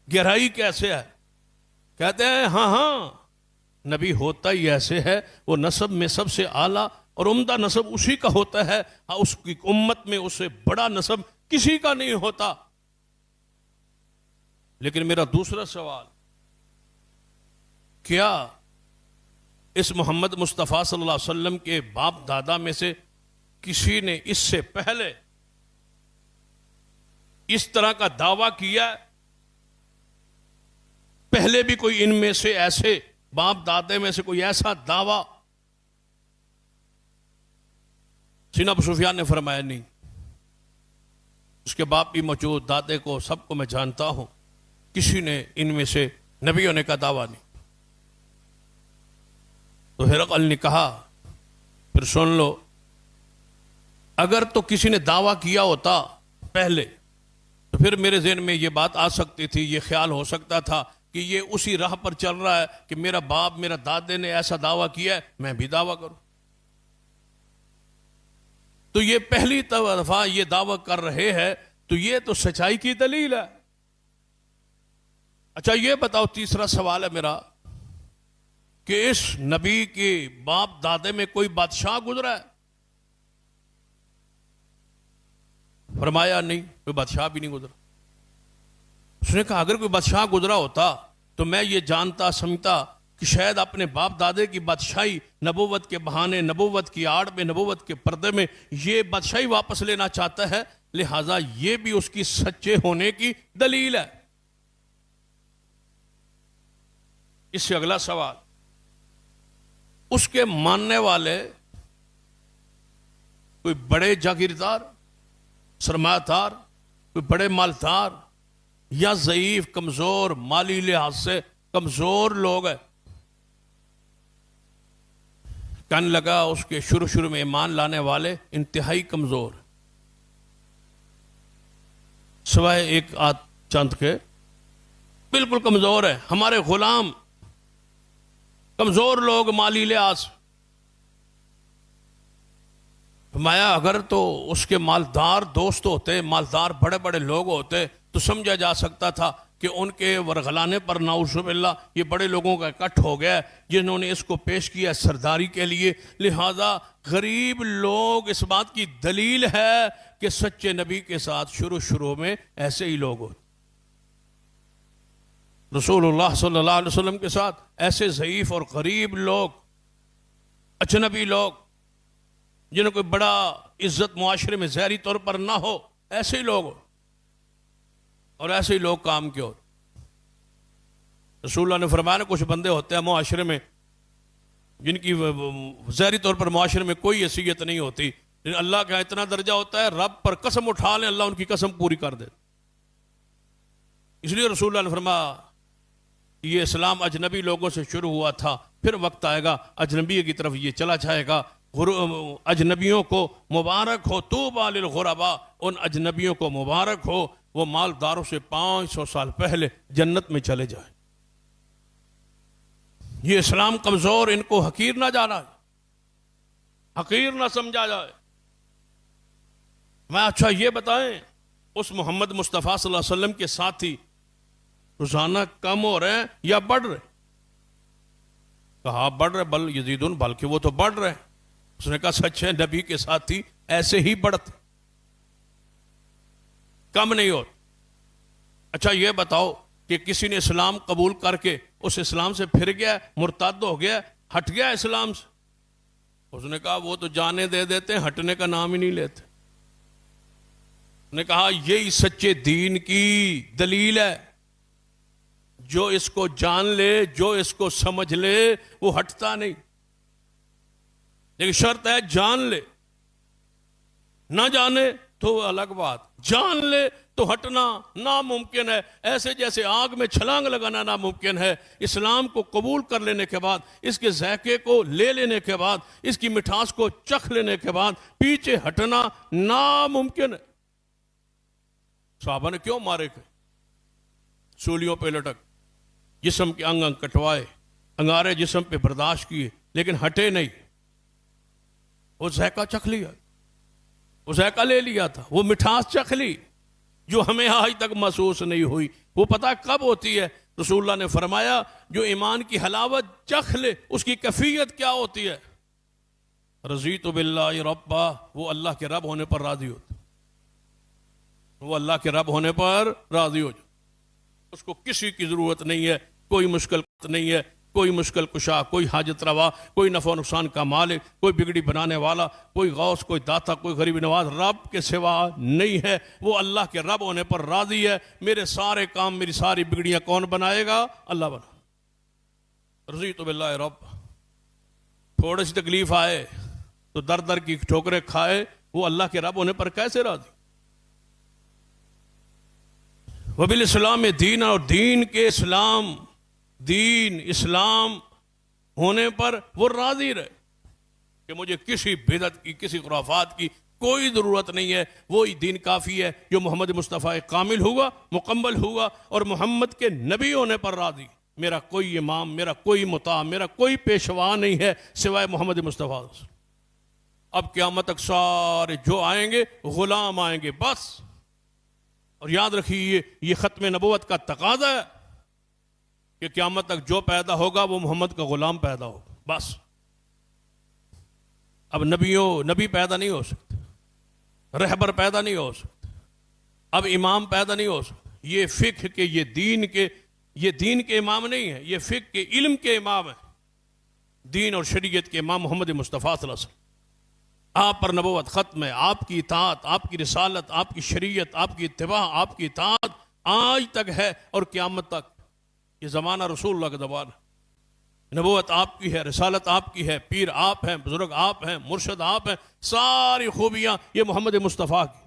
گہرائی کیسے ہے؟ کہتے ہیں ہاں نبی ہوتا ہی ایسے ہے، وہ نسب میں سب سے اعلیٰ اور عمدہ نسب اسی کا ہوتا ہے، اس کی امت میں اس سے بڑا نسب کسی کا نہیں ہوتا۔ لیکن میرا دوسرا سوال، کیا اس محمد مصطفیٰ صلی اللہ علیہ وسلم کے باپ دادا میں سے کسی نے اس سے پہلے اس طرح کا دعویٰ کیا ہے؟ پہلے بھی کوئی ان میں سے ایسے باپ دادے میں سے کوئی ایسا دعویٰ؟ سیدنا ابو سفیان نے فرمایا نہیں، اس کے باپ بھی موجود، دادے کو سب کو میں جانتا ہوں، کسی نے ان میں سے نبی ہونے کا دعویٰ نہیں۔ تو ہرقل نے کہا پھر سن لو، اگر تو کسی نے دعویٰ کیا ہوتا پہلے تو پھر میرے ذہن میں یہ بات آ سکتی تھی، یہ خیال ہو سکتا تھا کہ یہ اسی راہ پر چل رہا ہے کہ میرا باپ میرا دادے نے ایسا دعویٰ کیا ہے میں بھی دعویٰ کروں۔ تو یہ پہلی دفعہ یہ دعویٰ کر رہے ہیں تو یہ تو سچائی کی دلیل ہے۔ اچھا یہ بتاؤ، تیسرا سوال ہے میرا کہ اس نبی کے باپ دادے میں کوئی بادشاہ گزرا ہے؟ فرمایا نہیں، کوئی بادشاہ بھی نہیں گزرا۔ اس نے کہا اگر کوئی بادشاہ گزرا ہوتا تو میں یہ جانتا سمجھتا کہ شاید اپنے باپ دادے کی بادشاہی نبوت کے بہانے، نبوت کی آڑ میں، نبوت کے پردے میں یہ بادشاہی واپس لینا چاہتا ہے، لہٰذا یہ بھی اس کی سچے ہونے کی دلیل ہے۔ اس سے اگلا سوال، اس کے ماننے والے کوئی بڑے جاگیردار، سرمایہ دار، کوئی بڑے مالدار یا ضعیف کمزور مالی لحاظ سے کمزور لوگ ہیں؟ کہنے لگا اس کے شروع میں ایمان لانے والے انتہائی کمزور، سوائے ایک آدھ چند کے بالکل کمزور ہے، ہمارے غلام کمزور لوگ مالی لحاظ۔ فرمایا اگر تو اس کے مالدار دوست ہوتے، مالدار بڑے بڑے لوگ ہوتے تو سمجھا جا سکتا تھا کہ ان کے ورغلانے پر نعوذ باللہ یہ بڑے لوگوں کا اکٹھ ہو گیا جنہوں نے اس کو پیش کیا سرداری کے لیے، لہذا غریب لوگ اس بات کی دلیل ہے کہ سچے نبی کے ساتھ شروع میں ایسے ہی لوگ ہوتے، رسول اللہ صلی اللہ علیہ وسلم کے ساتھ ایسے ضعیف اور غریب لوگ، اجنبی لوگ جنہوں کو بڑا عزت معاشرے میں ظاہری طور پر نہ ہو، ایسے ہی لوگ ہو، اور ایسے ہی لوگ کام کے ہوتے۔ رسول اللہ نے فرمایا کچھ بندے ہوتے ہیں معاشرے میں جن کی ظاہری طور پر معاشرے میں کوئی حیثیت نہیں ہوتی، لیکن اللہ کا اتنا درجہ ہوتا ہے رب پر قسم اٹھا لیں اللہ ان کی قسم پوری کر دے۔ اس لیے رسول اللہ نے فرمایا یہ اسلام اجنبی لوگوں سے شروع ہوا تھا، پھر وقت آئے گا اجنبی کی طرف یہ چلا جائے گا۔ اجنبیوں کو مبارک ہو، طوبیٰ للغرباء، ان اجنبیوں کو مبارک ہو وہ مالداروں سے 500 سال پہلے جنت میں چلے جائیں۔ یہ اسلام کمزور، ان کو حقیر نہ جانا، حقیر نہ سمجھا جائے۔ میں اچھا یہ بتائیں اس محمد مصطفیٰ صلی اللہ علیہ وسلم کے ساتھی روزانہ کم ہو رہے ہیں یا بڑھ رہے؟ کہا بڑھ رہے، بل یزیدون، بلکہ وہ تو بڑھ رہے ہیں۔ اس نے کہا سچے نبی کے ساتھی ایسے ہی بڑھتے، کم نہیں ہوتے۔ اچھا یہ بتاؤ کہ کسی نے اسلام قبول کر کے اس اسلام سے پھر گیا، مرتد ہو گیا، ہٹ گیا اسلام سے؟ اس نے کہا وہ تو جانے دے دیتے ہیں، ہٹنے کا نام ہی نہیں لیتے۔ اس نے کہا یہی سچے دین کی دلیل ہے، جو اس کو جان لے، جو اس کو سمجھ لے وہ ہٹتا نہیں، لیکن شرط ہے جان لے، نہ جانے تو الگ بات، جان لے تو ہٹنا ناممکن ہے، ایسے جیسے آگ میں چھلانگ لگانا ناممکن ہے۔ اسلام کو قبول کر لینے کے بعد، اس کے ذائقے کو لے لینے کے بعد، اس کی مٹھاس کو چکھ لینے کے بعد پیچھے ہٹنا ناممکن ہے۔ صحابہ نے کیوں مارے گئے؟ سولیوں پہ لٹک، جسم کے انگ کٹوائے، انگارے جسم پہ برداشت کیے، لیکن ہٹے نہیں۔ وہ ذائقہ چکھ لیا، وہ ذائقہ لے لیا تھا، وہ مٹھاس چکھ لی جو ہمیں آج تک محسوس نہیں ہوئی۔ وہ پتہ کب ہوتی ہے؟ رسول اللہ نے فرمایا جو ایمان کی حلاوت چکھ لے اس کی کیفیت کیا ہوتی ہے؟ رضیت باللہ ربا، وہ اللہ کے رب ہونے پر راضی ہوتا، وہ اللہ کے رب ہونے پر راضی ہو جائے، اس کو کسی کی ضرورت نہیں ہے، کوئی مشکل نہیں ہے، کوئی مشکل کشا، کوئی حاجت روا، کوئی نفع و نقصان کا مالک، کوئی بگڑی بنانے والا، کوئی غوث، کوئی داتا، کوئی غریب نواز رب کے سوا نہیں ہے۔ وہ اللہ کے رب ہونے پر راضی ہے۔ میرے سارے کام، میری ساری بگڑیاں کون بنائے گا؟ اللہ بنا۔ رضیت باللہ رب۔ تھوڑی سی تکلیف آئے تو در در کی ٹھوکریں کھائے، وہ اللہ کے رب ہونے پر کیسے راضی؟ وبالاسلام دین، اور دین کے اسلام، دین اسلام ہونے پر وہ راضی رہے کہ مجھے کسی بدعت کی، کسی خرافات کی کوئی ضرورت نہیں ہے۔ وہی دین کافی ہے جو محمد مصطفیٰ کامل ہوا، مکمل ہوا، اور محمد کے نبی ہونے پر راضی۔ میرا کوئی امام، میرا کوئی مطاع، میرا کوئی پیشوا نہیں ہے سوائے محمد مصطفیٰ۔ اب قیامت تک سارے جو آئیں گے غلام آئیں گے بس۔ اور یاد رکھیے یہ ختم نبوت کا تقاضا ہے کہ قیامت تک جو پیدا ہوگا وہ محمد کا غلام پیدا ہوگا بس۔ اب نبی پیدا نہیں ہو سکتے، رہبر پیدا نہیں ہو سکتے، اب امام پیدا نہیں ہو سکتے۔ یہ فقہ کے، یہ دین کے امام نہیں ہے، یہ فقہ کے علم کے امام ہیں، دین اور شریعت کے امام محمد مصطفیٰ صلی اللہ علیہ وسلم۔ آپ پر نبوت ختم ہے، آپ کی اطاعت، آپ کی رسالت، آپ کی شریعت، آپ کی اتباع، آپ کی اطاعت آج تک ہے اور قیامت تک۔ یہ زمانہ رسول اللہ کا زمانہ ہے، نبوت آپ کی ہے، رسالت آپ کی ہے، پیر آپ ہیں، بزرگ آپ ہیں، مرشد آپ ہیں، ساری خوبیاں یہ محمد مصطفیٰ کی۔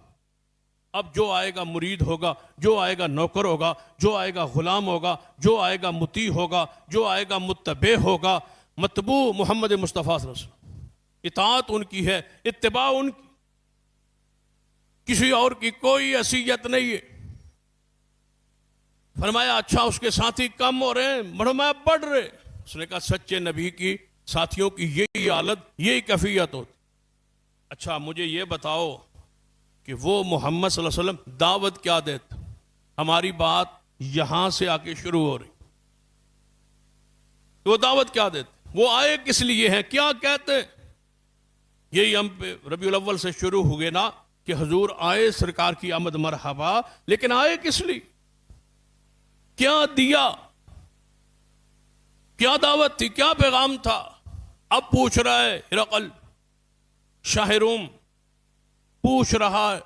اب جو آئے گا مرید ہوگا، جو آئے گا نوکر ہوگا، جو آئے گا غلام ہوگا، جو آئے گا مطیع ہوگا، جو آئے گا متبع ہوگا، متبوع محمد مصطفیٰ صلی اللہ علیہ وسلم۔ اطاعت ان کی ہے، اتباع ان کی، کسی اور کی کوئی حیثیت نہیں ہے۔ فرمایا اچھا اس کے ساتھی کم ہو رہے ہیں؟ فرمایا بڑھ رہے۔ اس نے کہا سچے نبی کی ساتھیوں کی یہی حالت، یہی کیفیت ہوتی۔ اچھا مجھے یہ بتاؤ کہ وہ محمد صلی اللہ علیہ وسلم دعوت کیا دیتے؟ ہماری بات یہاں سے آ کے شروع ہو رہی، وہ دعوت کیا دیتے؟ وہ آئے کس لیے ہیں؟ کیا کہتے؟ یہی ہم پہ ربیع الاول سے شروع ہوئے نا کہ حضور آئے، سرکار کی آمد مرحبا، لیکن آئے کس لیے؟ کیا دیا؟ کیا دعوت تھی؟ کیا پیغام تھا؟ اب پوچھ رہا ہے ہرقل شاہ روم، پوچھ رہا ہے۔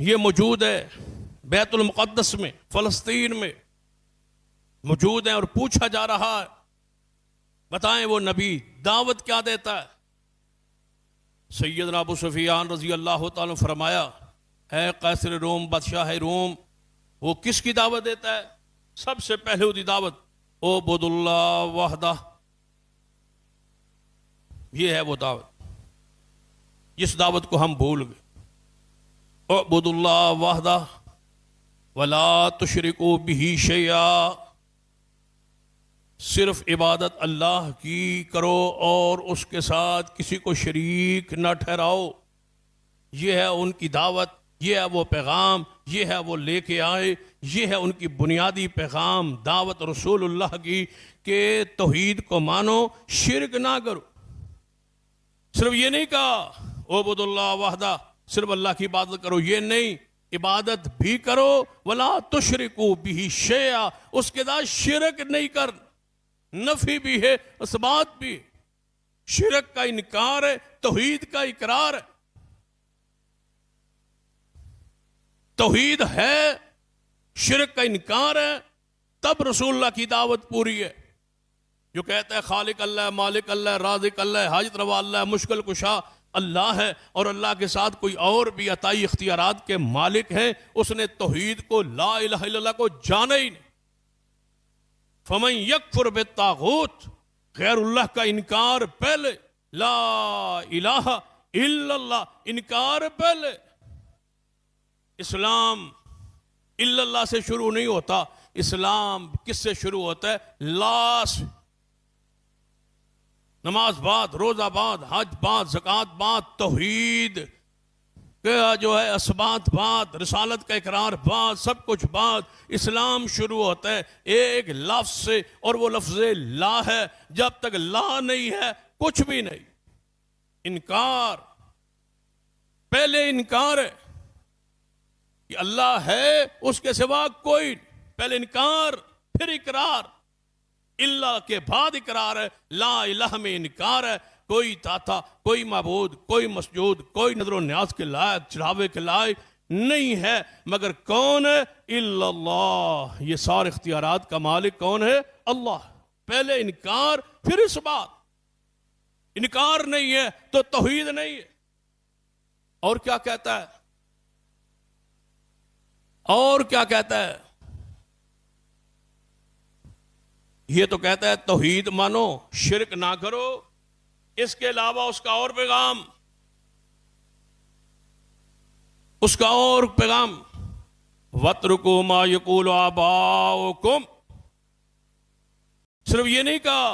یہ موجود ہے بیت المقدس میں، فلسطین میں موجود ہیں اور پوچھا جا رہا ہے، بتائیں وہ نبی دعوت کیا دیتا ہے؟ سیدنا ابو سفیان رضی اللہ تعالیٰ فرمایا اے قیصر روم، بادشاہ روم، وہ کس کی دعوت دیتا ہے؟ سب سے پہلے ہوتی دعوت اعبد اللہ وحدہ، یہ ہے وہ دعوت جس دعوت کو ہم بھول گئے۔ اعبد اللہ وحدہ ولا تشرکوا بہ شیئا، صرف عبادت اللہ کی کرو اور اس کے ساتھ کسی کو شریک نہ ٹھہراؤ۔ یہ ہے ان کی دعوت، یہ ہے وہ پیغام، یہ ہے وہ لے کے آئے، یہ ہے ان کی بنیادی پیغام دعوت رسول اللہ کی کہ توحید کو مانو، شرک نہ کرو۔ صرف یہ نہیں کہا اعبد اللہ وحدہ، صرف اللہ کی عبادت کرو، یہ نہیں، عبادت بھی کرو، ولا تشرکوا بہ شیئا، اس کے ساتھ شرک نہیں کر، نفی بھی ہے، اثبات بھی، شرک کا انکار ہے، توحید کا اقرار ہے۔ توحید ہے، شرک کا انکار ہے، تب رسول اللہ کی دعوت پوری ہے۔ جو کہتا ہے خالق اللہ، مالک اللہ، رازق اللہ، حاجت روا اللہ، مشکل کشا اللہ ہے، اور اللہ کے ساتھ کوئی اور بھی عطائی اختیارات کے مالک ہیں، اس نے توحید کو، لا الہ الا اللہ کو جانا ہی نہیں۔ فمن یکفر بالطاغوت، غیر اللہ کا انکار پہلے، لا الہ الا اللہ انکار پہلے۔ اسلام الا اللہ سے شروع نہیں ہوتا، اسلام کس سے شروع ہوتا ہے؟ لا سے۔ نماز بعد، روزہ بعد، حج بعد، زکوٰۃ بعد، توحید کا جو ہے اثبات بعد، رسالت کا اقرار بعد، سب کچھ بعد۔ اسلام شروع ہوتا ہے ایک لفظ سے، اور وہ لفظ لا ہے۔ جب تک لا نہیں ہے کچھ بھی نہیں۔ انکار، پہلے انکار ہے کہ اللہ ہے، اس کے سوا کوئی، پہلے انکار پھر اقرار، اللہ کے بعد اقرار ہے، لا الہ میں انکار ہے، کوئی داتا، کوئی معبود، کوئی مسجود، کوئی نظر و نیاز کے لائق، چڑھاوے کے لائق نہیں ہے مگر کون ہے؟ الا اللہ۔ یہ سارے اختیارات کا مالک کون ہے؟ اللہ۔ پہلے انکار پھر اس بات، انکار نہیں ہے تو توحید نہیں ہے۔ اور کیا کہتا ہے؟ اور کیا کہتا ہے؟ یہ تو کہتا ہے توحید مانو، شرک نہ کرو، اس کے علاوہ اس کا اور پیغام، اس کا اور پیغام وَاتْرُكُوا مَا يَقُولُ آبَاؤُكُمْ، صرف یہ نہیں کہا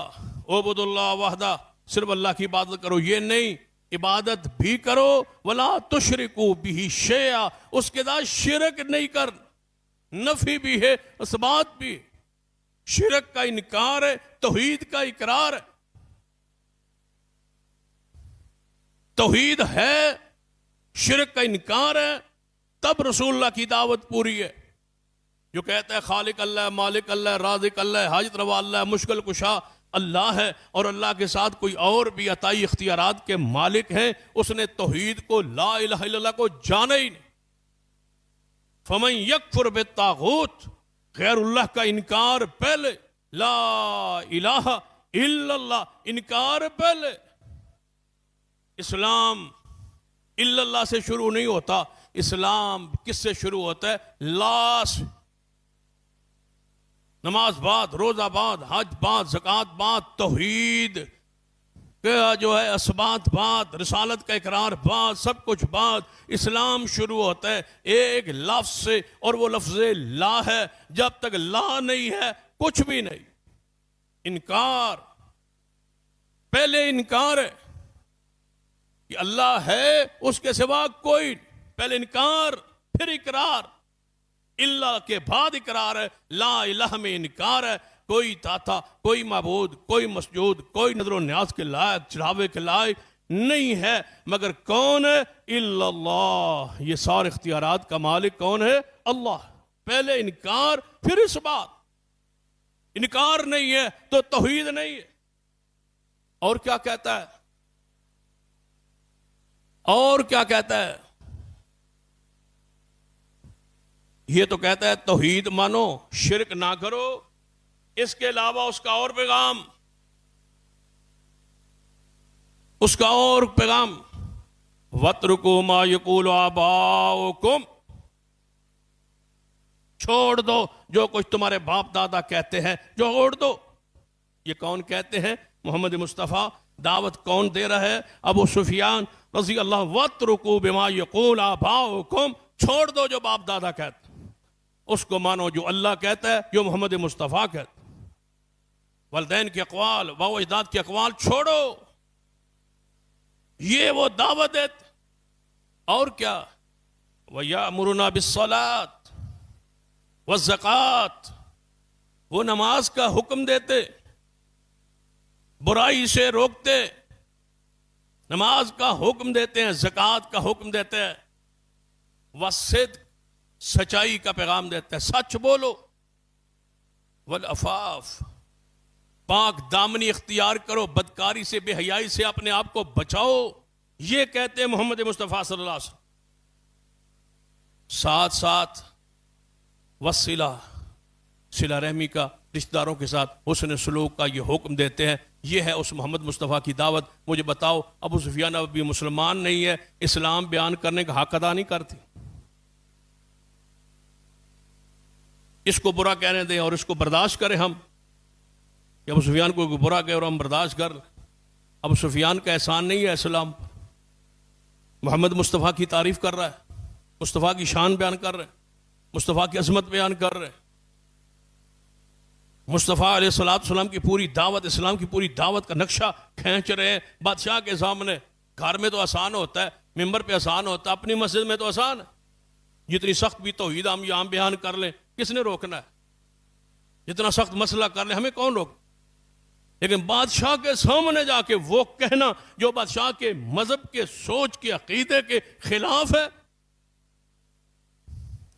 اعبدوا اللہ وحدہ، صرف اللہ کی عبادت کرو، یہ نہیں، عبادت بھی کرو، وَلَا تُشْرِكُوا بِهِ شَيْئًا، اس کے ساتھ شرک نہیں کر، نفی بھی ہے، اثبات بھی، شرک کا انکار ہے، توحید کا اقرار ہے۔ توحید ہے، شرک کا انکار ہے، تب رسول اللہ کی دعوت پوری ہے۔ جو کہتا ہے خالق اللہ، مالک اللہ، رازق اللہ، حاجت روا اللہ، مشکل کشا اللہ ہے، اور اللہ کے ساتھ کوئی اور بھی عطائی اختیارات کے مالک ہیں، اس نے توحید کو، لا الہ الا اللہ کو جانا ہی نہیں۔ فمن یکفر بالطاغوت، غیر اللہ کا انکار پہلے، لا الہ الا اللہ انکار پہلے۔ اسلام الا اللہ سے شروع نہیں ہوتا، اسلام کس سے شروع ہوتا ہے؟ لا سے۔ نماز بعد، روزہ بعد، حج بعد، زکوٰۃ بعد، توحید کہ جو ہے اسبات بات، رسالت کا اقرار بات، سب کچھ بات، اسلام شروع ہوتا ہے ایک لفظ سے، اور وہ لفظ لا ہے. جب تک لا نہیں ہے کچھ بھی نہیں. انکار، پہلے انکار ہے کہ اللہ ہے، اس کے سوا کوئی. پہلے انکار، پھر اقرار. اللہ کے بعد اقرار ہے. لا الہ میں انکار ہے، کوئی داتا، کوئی معبود، کوئی مسجود، کوئی نظر و نیاز کے لائق، چڑھاوے کے لائق نہیں ہے مگر کون ہے؟ الا اللہ. یہ سارے اختیارات کا مالک کون ہے؟ اللہ. پہلے انکار پھر اس بات. انکار نہیں ہے تو توحید نہیں ہے. اور کیا کہتا ہے؟ اور کیا کہتا ہے؟ یہ تو کہتا ہے توحید مانو، شرک نہ کرو. اس کے علاوہ اس کا اور پیغام، اس کا اور پیغام، وَاتْرُكُوا مَا يَقُولُ آبَاؤُكُمْ. چھوڑ دو جو کچھ تمہارے باپ دادا کہتے ہیں، چھوڑ دو. یہ کون کہتے ہیں؟ محمد مصطفیٰ. دعوت کون دے رہا ہے؟ ابو سفیان رضی اللہ. وَاتْرُكُوا بِمَا يَقُولُ آبَاؤُكُمْ. چھوڑ دو جو باپ دادا کہتے ہیں، اس کو مانو جو اللہ کہتا ہے، جو محمد مصطفیٰ کہتا ہے. والدین کے اقوال، باو اجداد کے اقوال چھوڑو. یہ وہ دعوت ہے. اور کیا؟ وَيَأْمُرُنَا بِالصَّلَاةِ وَالزَّكَاةِ. وہ نماز کا حکم دیتے، برائی سے روکتے، نماز کا حکم دیتے ہیں، زکوٰۃ کا حکم دیتے ہیں. وَالصِّدْقِ، سچائی کا پیغام دیتے ہیں، سچ بولو. والعفاف، پاک دامنی اختیار کرو، بدکاری سے، بے حیائی سے اپنے آپ کو بچاؤ. یہ کہتے ہیں محمد مصطفیٰ صلی اللہ علیہ وسلم. ساتھ ساتھ وصلہ، صلہ رحمی کا، رشتہ داروں کے ساتھ حسن سلوک کا یہ حکم دیتے ہیں. یہ ہے اس محمد مصطفیٰ کی دعوت. مجھے بتاؤ، ابو سفیان اب بھی مسلمان نہیں ہے، اسلام بیان کرنے کا حق ادا نہیں کرتی. اس کو برا کہنے دیں اور اس کو برداشت کریں ہم، کہ ابو سفیان کو برا کہے اور ہم برداشت کر لیں. ابو سفیان کا احسان نہیں ہے اسلام. محمد مصطفیٰ کی تعریف کر رہا ہے، مصطفیٰ کی شان بیان کر رہے ہیں، مصطفیٰ کی عظمت بیان کر رہے ہیں. مصطفیٰ علیہ السلام کی پوری دعوت، اسلام کی پوری دعوت کا نقشہ کھینچ رہے ہیں بادشاہ کے سامنے. گھر میں تو آسان ہوتا ہے، ممبر پہ آسان ہوتا ہے، اپنی مسجد میں تو آسان ہے. جتنی سخت بھی توحید ہم یہاں بیان کر لیں، کس نے روکنا ہے؟ جتنا سخت مسئلہ کر لیں، ہمیں کون روک؟ لیکن بادشاہ کے سامنے جا کے وہ کہنا جو بادشاہ کے مذہب کے، سوچ کے، عقیدے کے خلاف ہے.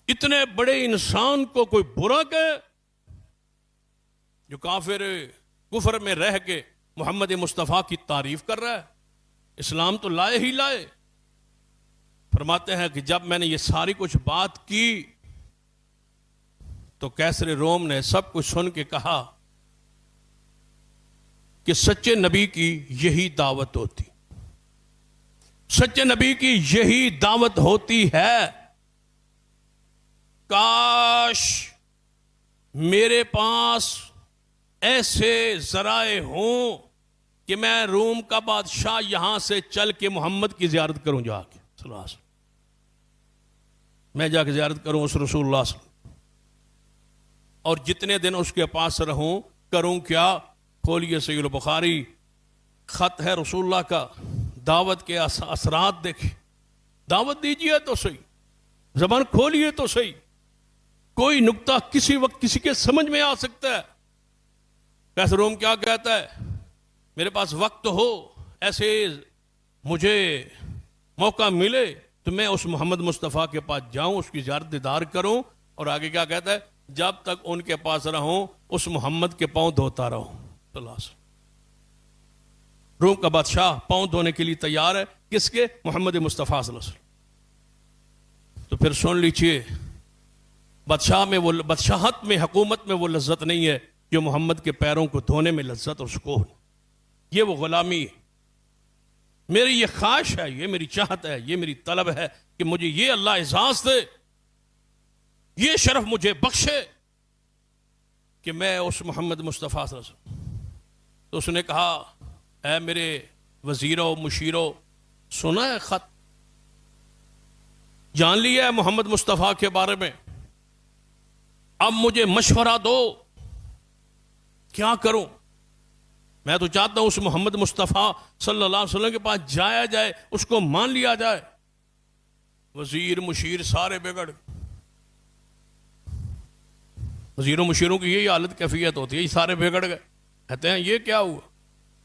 اتنے بڑے انسان کو کوئی برا کہے، جو کافر کفر میں رہ کے محمد مصطفیٰ کی تعریف کر رہا ہے. اسلام تو لائے ہی لائے. فرماتے ہیں کہ جب میں نے یہ ساری کچھ بات کی تو کیسر روم نے سب کچھ سن کے کہا کہ سچے نبی کی یہی دعوت ہوتی، سچے نبی کی یہی دعوت ہوتی ہے. کاش میرے پاس ایسے ذرائع ہوں کہ میں روم کا بادشاہ یہاں سے چل کے محمد کی زیارت کروں. جا کے صلی اللہ علیہ وسلم، میں جا کے زیارت کروں اس رسول اللہ صلی اللہ علیہ وسلم، اور جتنے دن اس کے پاس رہوں. کروں کیا؟ کھولیے صحیح البخاری، خط ہے رسول اللہ کا. دعوت کے اثرات دیکھیں. دعوت دیجیے تو صحیح، زبان کھولیے تو صحیح. کوئی نقطہ کسی وقت کسی کے سمجھ میں آ سکتا ہے. کیسر روم کیا کہتا ہے؟ میرے پاس وقت ہو، ایسے مجھے موقع ملے تو میں اس محمد مصطفیٰ کے پاس جاؤں، اس کی زیارت دیدار کروں. اور آگے کیا کہتا ہے؟ جب تک ان کے پاس رہوں اس محمد کے پاؤں دھوتا رہوں. روم کا بادشاہ پاؤں دھونے کے لیے تیار ہے. کس کے؟ محمد مصطفیٰ صلی اللہ علیہ وسلم. تو پھر سن لیجیے، بادشاہ میں وہ بادشاہت میں، حکومت میں وہ لذت نہیں ہے جو محمد کے پیروں کو دھونے میں لذت اور سکون. یہ وہ غلامی ہے. میری یہ خواہش ہے، یہ میری چاہت ہے، یہ میری طلب ہے کہ مجھے یہ اللہ اعزاز دے، یہ شرف مجھے بخشے کہ میں اس محمد مصطفیٰ صلی اللہ علیہ وسلم. تو اس نے کہا اے میرے وزیروں مشیروں، سنا ہے خط، جان لیا ہے محمد مصطفیٰ کے بارے میں، اب مجھے مشورہ دو کیا کروں؟ میں تو چاہتا ہوں اس محمد مصطفیٰ صلی اللہ علیہ وسلم کے پاس جایا جائے، اس کو مان لیا جائے۔ وزیر مشیر سارے بگڑ، وزیروں مشیروں کی یہی حالت کیفیت ہوتی ہے، یہ سارے بگڑ گئے، کہتے ہیں یہ کیا ہوا؟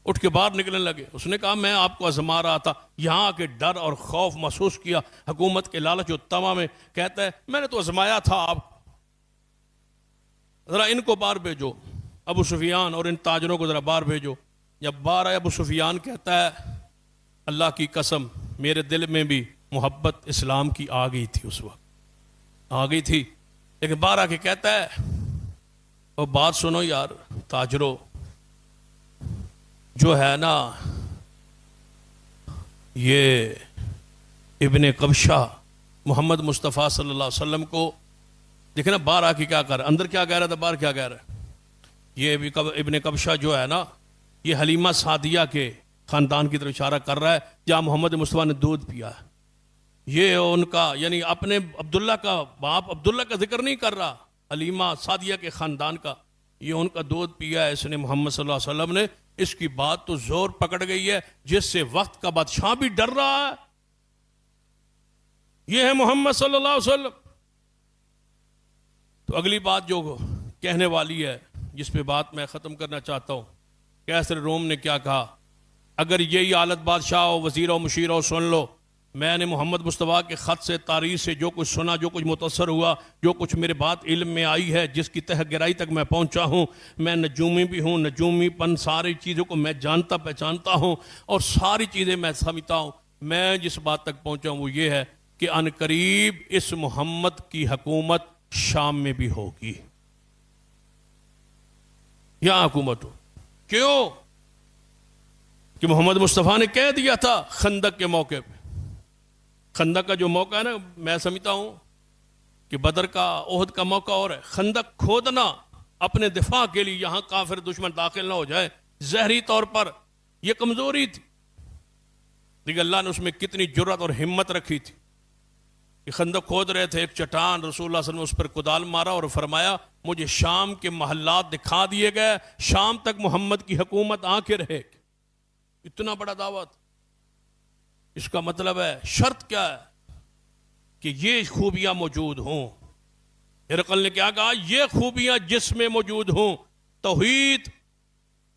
اٹھ کے باہر نکلنے لگے۔ اس نے کہا میں آپ کو آزما رہا تھا، یہاں کے ڈر اور خوف محسوس کیا، حکومت کے لالچ و طمع میں، کہتا ہے میں نے تو آزمایا تھا آپ کو، ذرا ان کو باہر بھیجو، ابو سفیان اور ان تاجروں کو ذرا باہر بھیجو۔ جب باہر آئے ابو سفیان کہتا ہے اللہ کی قسم میرے دل میں بھی محبت اسلام کی آ گئی تھی، اس وقت آ گئی تھی، لیکن باہر آ کے کہتا ہے اور بات سنو یار تاجروں، جو ہے نا یہ ابن قبشہ محمد مصطفیٰ صلی اللہ علیہ وسلم کو دیکھیں نا، باہر آ کے کیا کر رہا ہے، اندر کیا کہہ رہا تھا، باہر کیا کہہ رہا ہے۔ یہ ابن قبشہ جو ہے نا، یہ حلیمہ سعدیہ کے خاندان کی طرف اشارہ کر رہا ہے جہاں محمد مصطفیٰ نے دودھ پیا ہے۔ یہ ان کا یعنی اپنے عبداللہ کا باپ عبداللہ کا ذکر نہیں کر رہا، حلیمہ سعدیہ کے خاندان کا، یہ ان کا دودھ پیا ہے اس نے محمد صلی اللہ علیہ وسلم نے۔ اس کی بات تو زور پکڑ گئی ہے، جس سے وقت کا بادشاہ بھی ڈر رہا ہے، یہ ہے محمد صلی اللہ علیہ وسلم۔ تو اگلی بات جو کہنے والی ہے، جس پہ بات میں ختم کرنا چاہتا ہوں، کیسر روم نے کیا کہا، اگر یہی حالت بادشاہ ہو، وزیروں مشیروں، سن لو، میں نے محمد مصطفیٰ کے خط سے تاریخ سے جو کچھ سنا، جو کچھ متاثر ہوا، جو کچھ میرے بات علم میں آئی ہے، جس کی تہ گہرائی تک میں پہنچا ہوں، میں نجومی بھی ہوں، نجومی پن ساری چیزوں کو میں جانتا پہچانتا ہوں اور ساری چیزیں میں سمجھتا ہوں۔ میں جس بات تک پہنچا ہوں وہ یہ ہے کہ ان قریب اس محمد کی حکومت شام میں بھی ہوگی، یہاں حکومت ہو۔ کیوں؟ کہ محمد مصطفیٰ نے کہہ دیا تھا خندق کے موقع پہ، خندق کا جو موقع ہے نا، میں سمجھتا ہوں کہ بدر کا احد کا موقع اور ہے، خندق کھودنا اپنے دفاع کے لیے، یہاں کافر دشمن داخل نہ ہو جائے، ظاہری طور پر یہ کمزوری تھی، لیکن اللہ نے اس میں کتنی جرات اور ہمت رکھی تھی کہ خندق کھود رہے تھے، ایک چٹان رسول اللہ صلی اللہ علیہ وسلم نے اس پر کدال مارا اور فرمایا مجھے شام کے محلات دکھا دیے گئے، شام تک محمد کی حکومت آ کے رہے گی۔ اتنا بڑا دعوت، اس کا مطلب ہے شرط کیا ہے کہ یہ خوبیاں موجود ہوں۔ ہرقل نے کیا کہا، یہ خوبیاں جس میں موجود ہوں، توحید،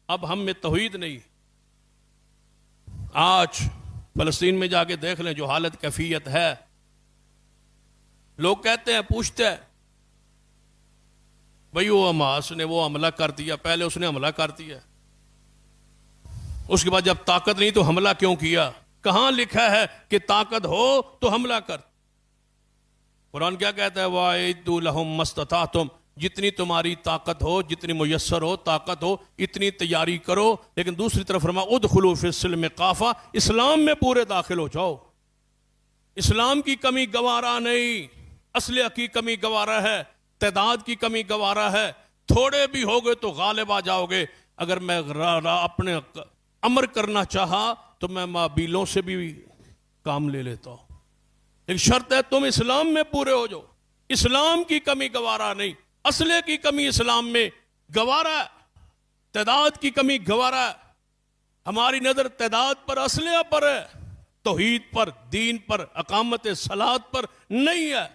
اب ہم میں توحید نہیں۔ آج فلسطین میں جا کے دیکھ لیں جو حالت کیفیت ہے، لوگ کہتے ہیں، پوچھتے ہیں بھئی وہ حماس نے وہ حملہ کر دیا، پہلے اس نے حملہ کر دیا، اس کے بعد جب طاقت نہیں تو حملہ کیوں کیا؟ کہاں لکھا ہے کہ طاقت ہو تو حملہ کر؟ قرآن کیا کہتا ہے، وَأَعِدُّوا لَهُم مَّا اسْتَطَعْتُمْ، جتنی تمہاری طاقت ہو، جتنی میسر ہو، طاقت ہو، اتنی تیاری کرو۔ لیکن دوسری طرف فرمایا ادخلوا فی السلم کافہ، اسلام میں پورے داخل ہو جاؤ، اسلام کی کمی گوارا نہیں، اسلحہ کی کمی گوارا ہے، تعداد کی کمی گوارا ہے، تھوڑے بھی ہوگے تو غالب آ جاؤ گے۔ اگر میں اپنے امر کرنا چاہا تو میں مابیلوں سے بھی کام لے لیتا ہوں، ایک شرط ہے تم اسلام میں پورے ہو جاؤ۔ اسلام کی کمی گوارا نہیں، اسلحے کی کمی اسلام میں گوارا ہے، تعداد کی کمی گوارا ہے۔ ہماری نظر تعداد پر، اسلحہ پر ہے، توحید پر، دین پر، اقامت صلاۃ پر نہیں ہے۔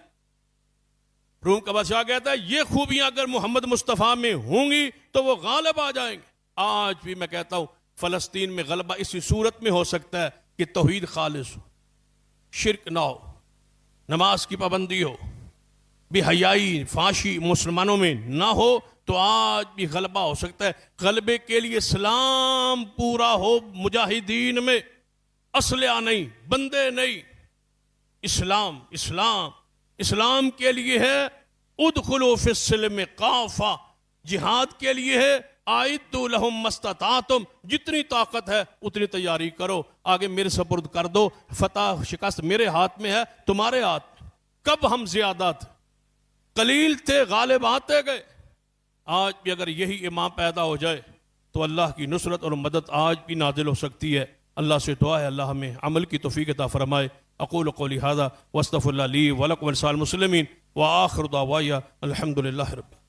روم کا بادشاہ کہتا ہے یہ خوبیاں اگر محمد مصطفیٰ میں ہوں گی تو وہ غالب آ جائیں گے۔ آج بھی میں کہتا ہوں فلسطین میں غلبہ اسی صورت میں ہو سکتا ہے کہ توحید خالص ہو، شرک نہ ہو، نماز کی پابندی ہو، بے حیائی فحاشی مسلمانوں میں نہ ہو، تو آج بھی غلبہ ہو سکتا ہے۔ غلبے کے لیے اسلام پورا ہو، مجاہدین میں اسلحہ نہیں، بندے نہیں، اسلام اسلام اسلام کے لیے ہے ادخلوا فی السلم کافہ، جہاد کے لیے ہے اعدوا لہم ما استطعتم، جتنی طاقت ہے اتنی تیاری کرو، آگے میرے سپرد کر دو، فتح شکست میرے ہاتھ میں ہے، تمہارے ہاتھ میں۔ کب ہم زیادہ تھے، قلیل تھے، غالب آتے گئے۔ آج بھی اگر یہی امام پیدا ہو جائے تو اللہ کی نصرت اور مدد آج بھی نازل ہو سکتی ہے۔ اللہ سے دعا ہے اللہ ہمیں عمل کی توفیق عطا فرمائے۔ اقول قولی ھذا واستغفر اللہ لی ولکم ولسائر المسلمین وآخر دعوایا الحمد للہ رب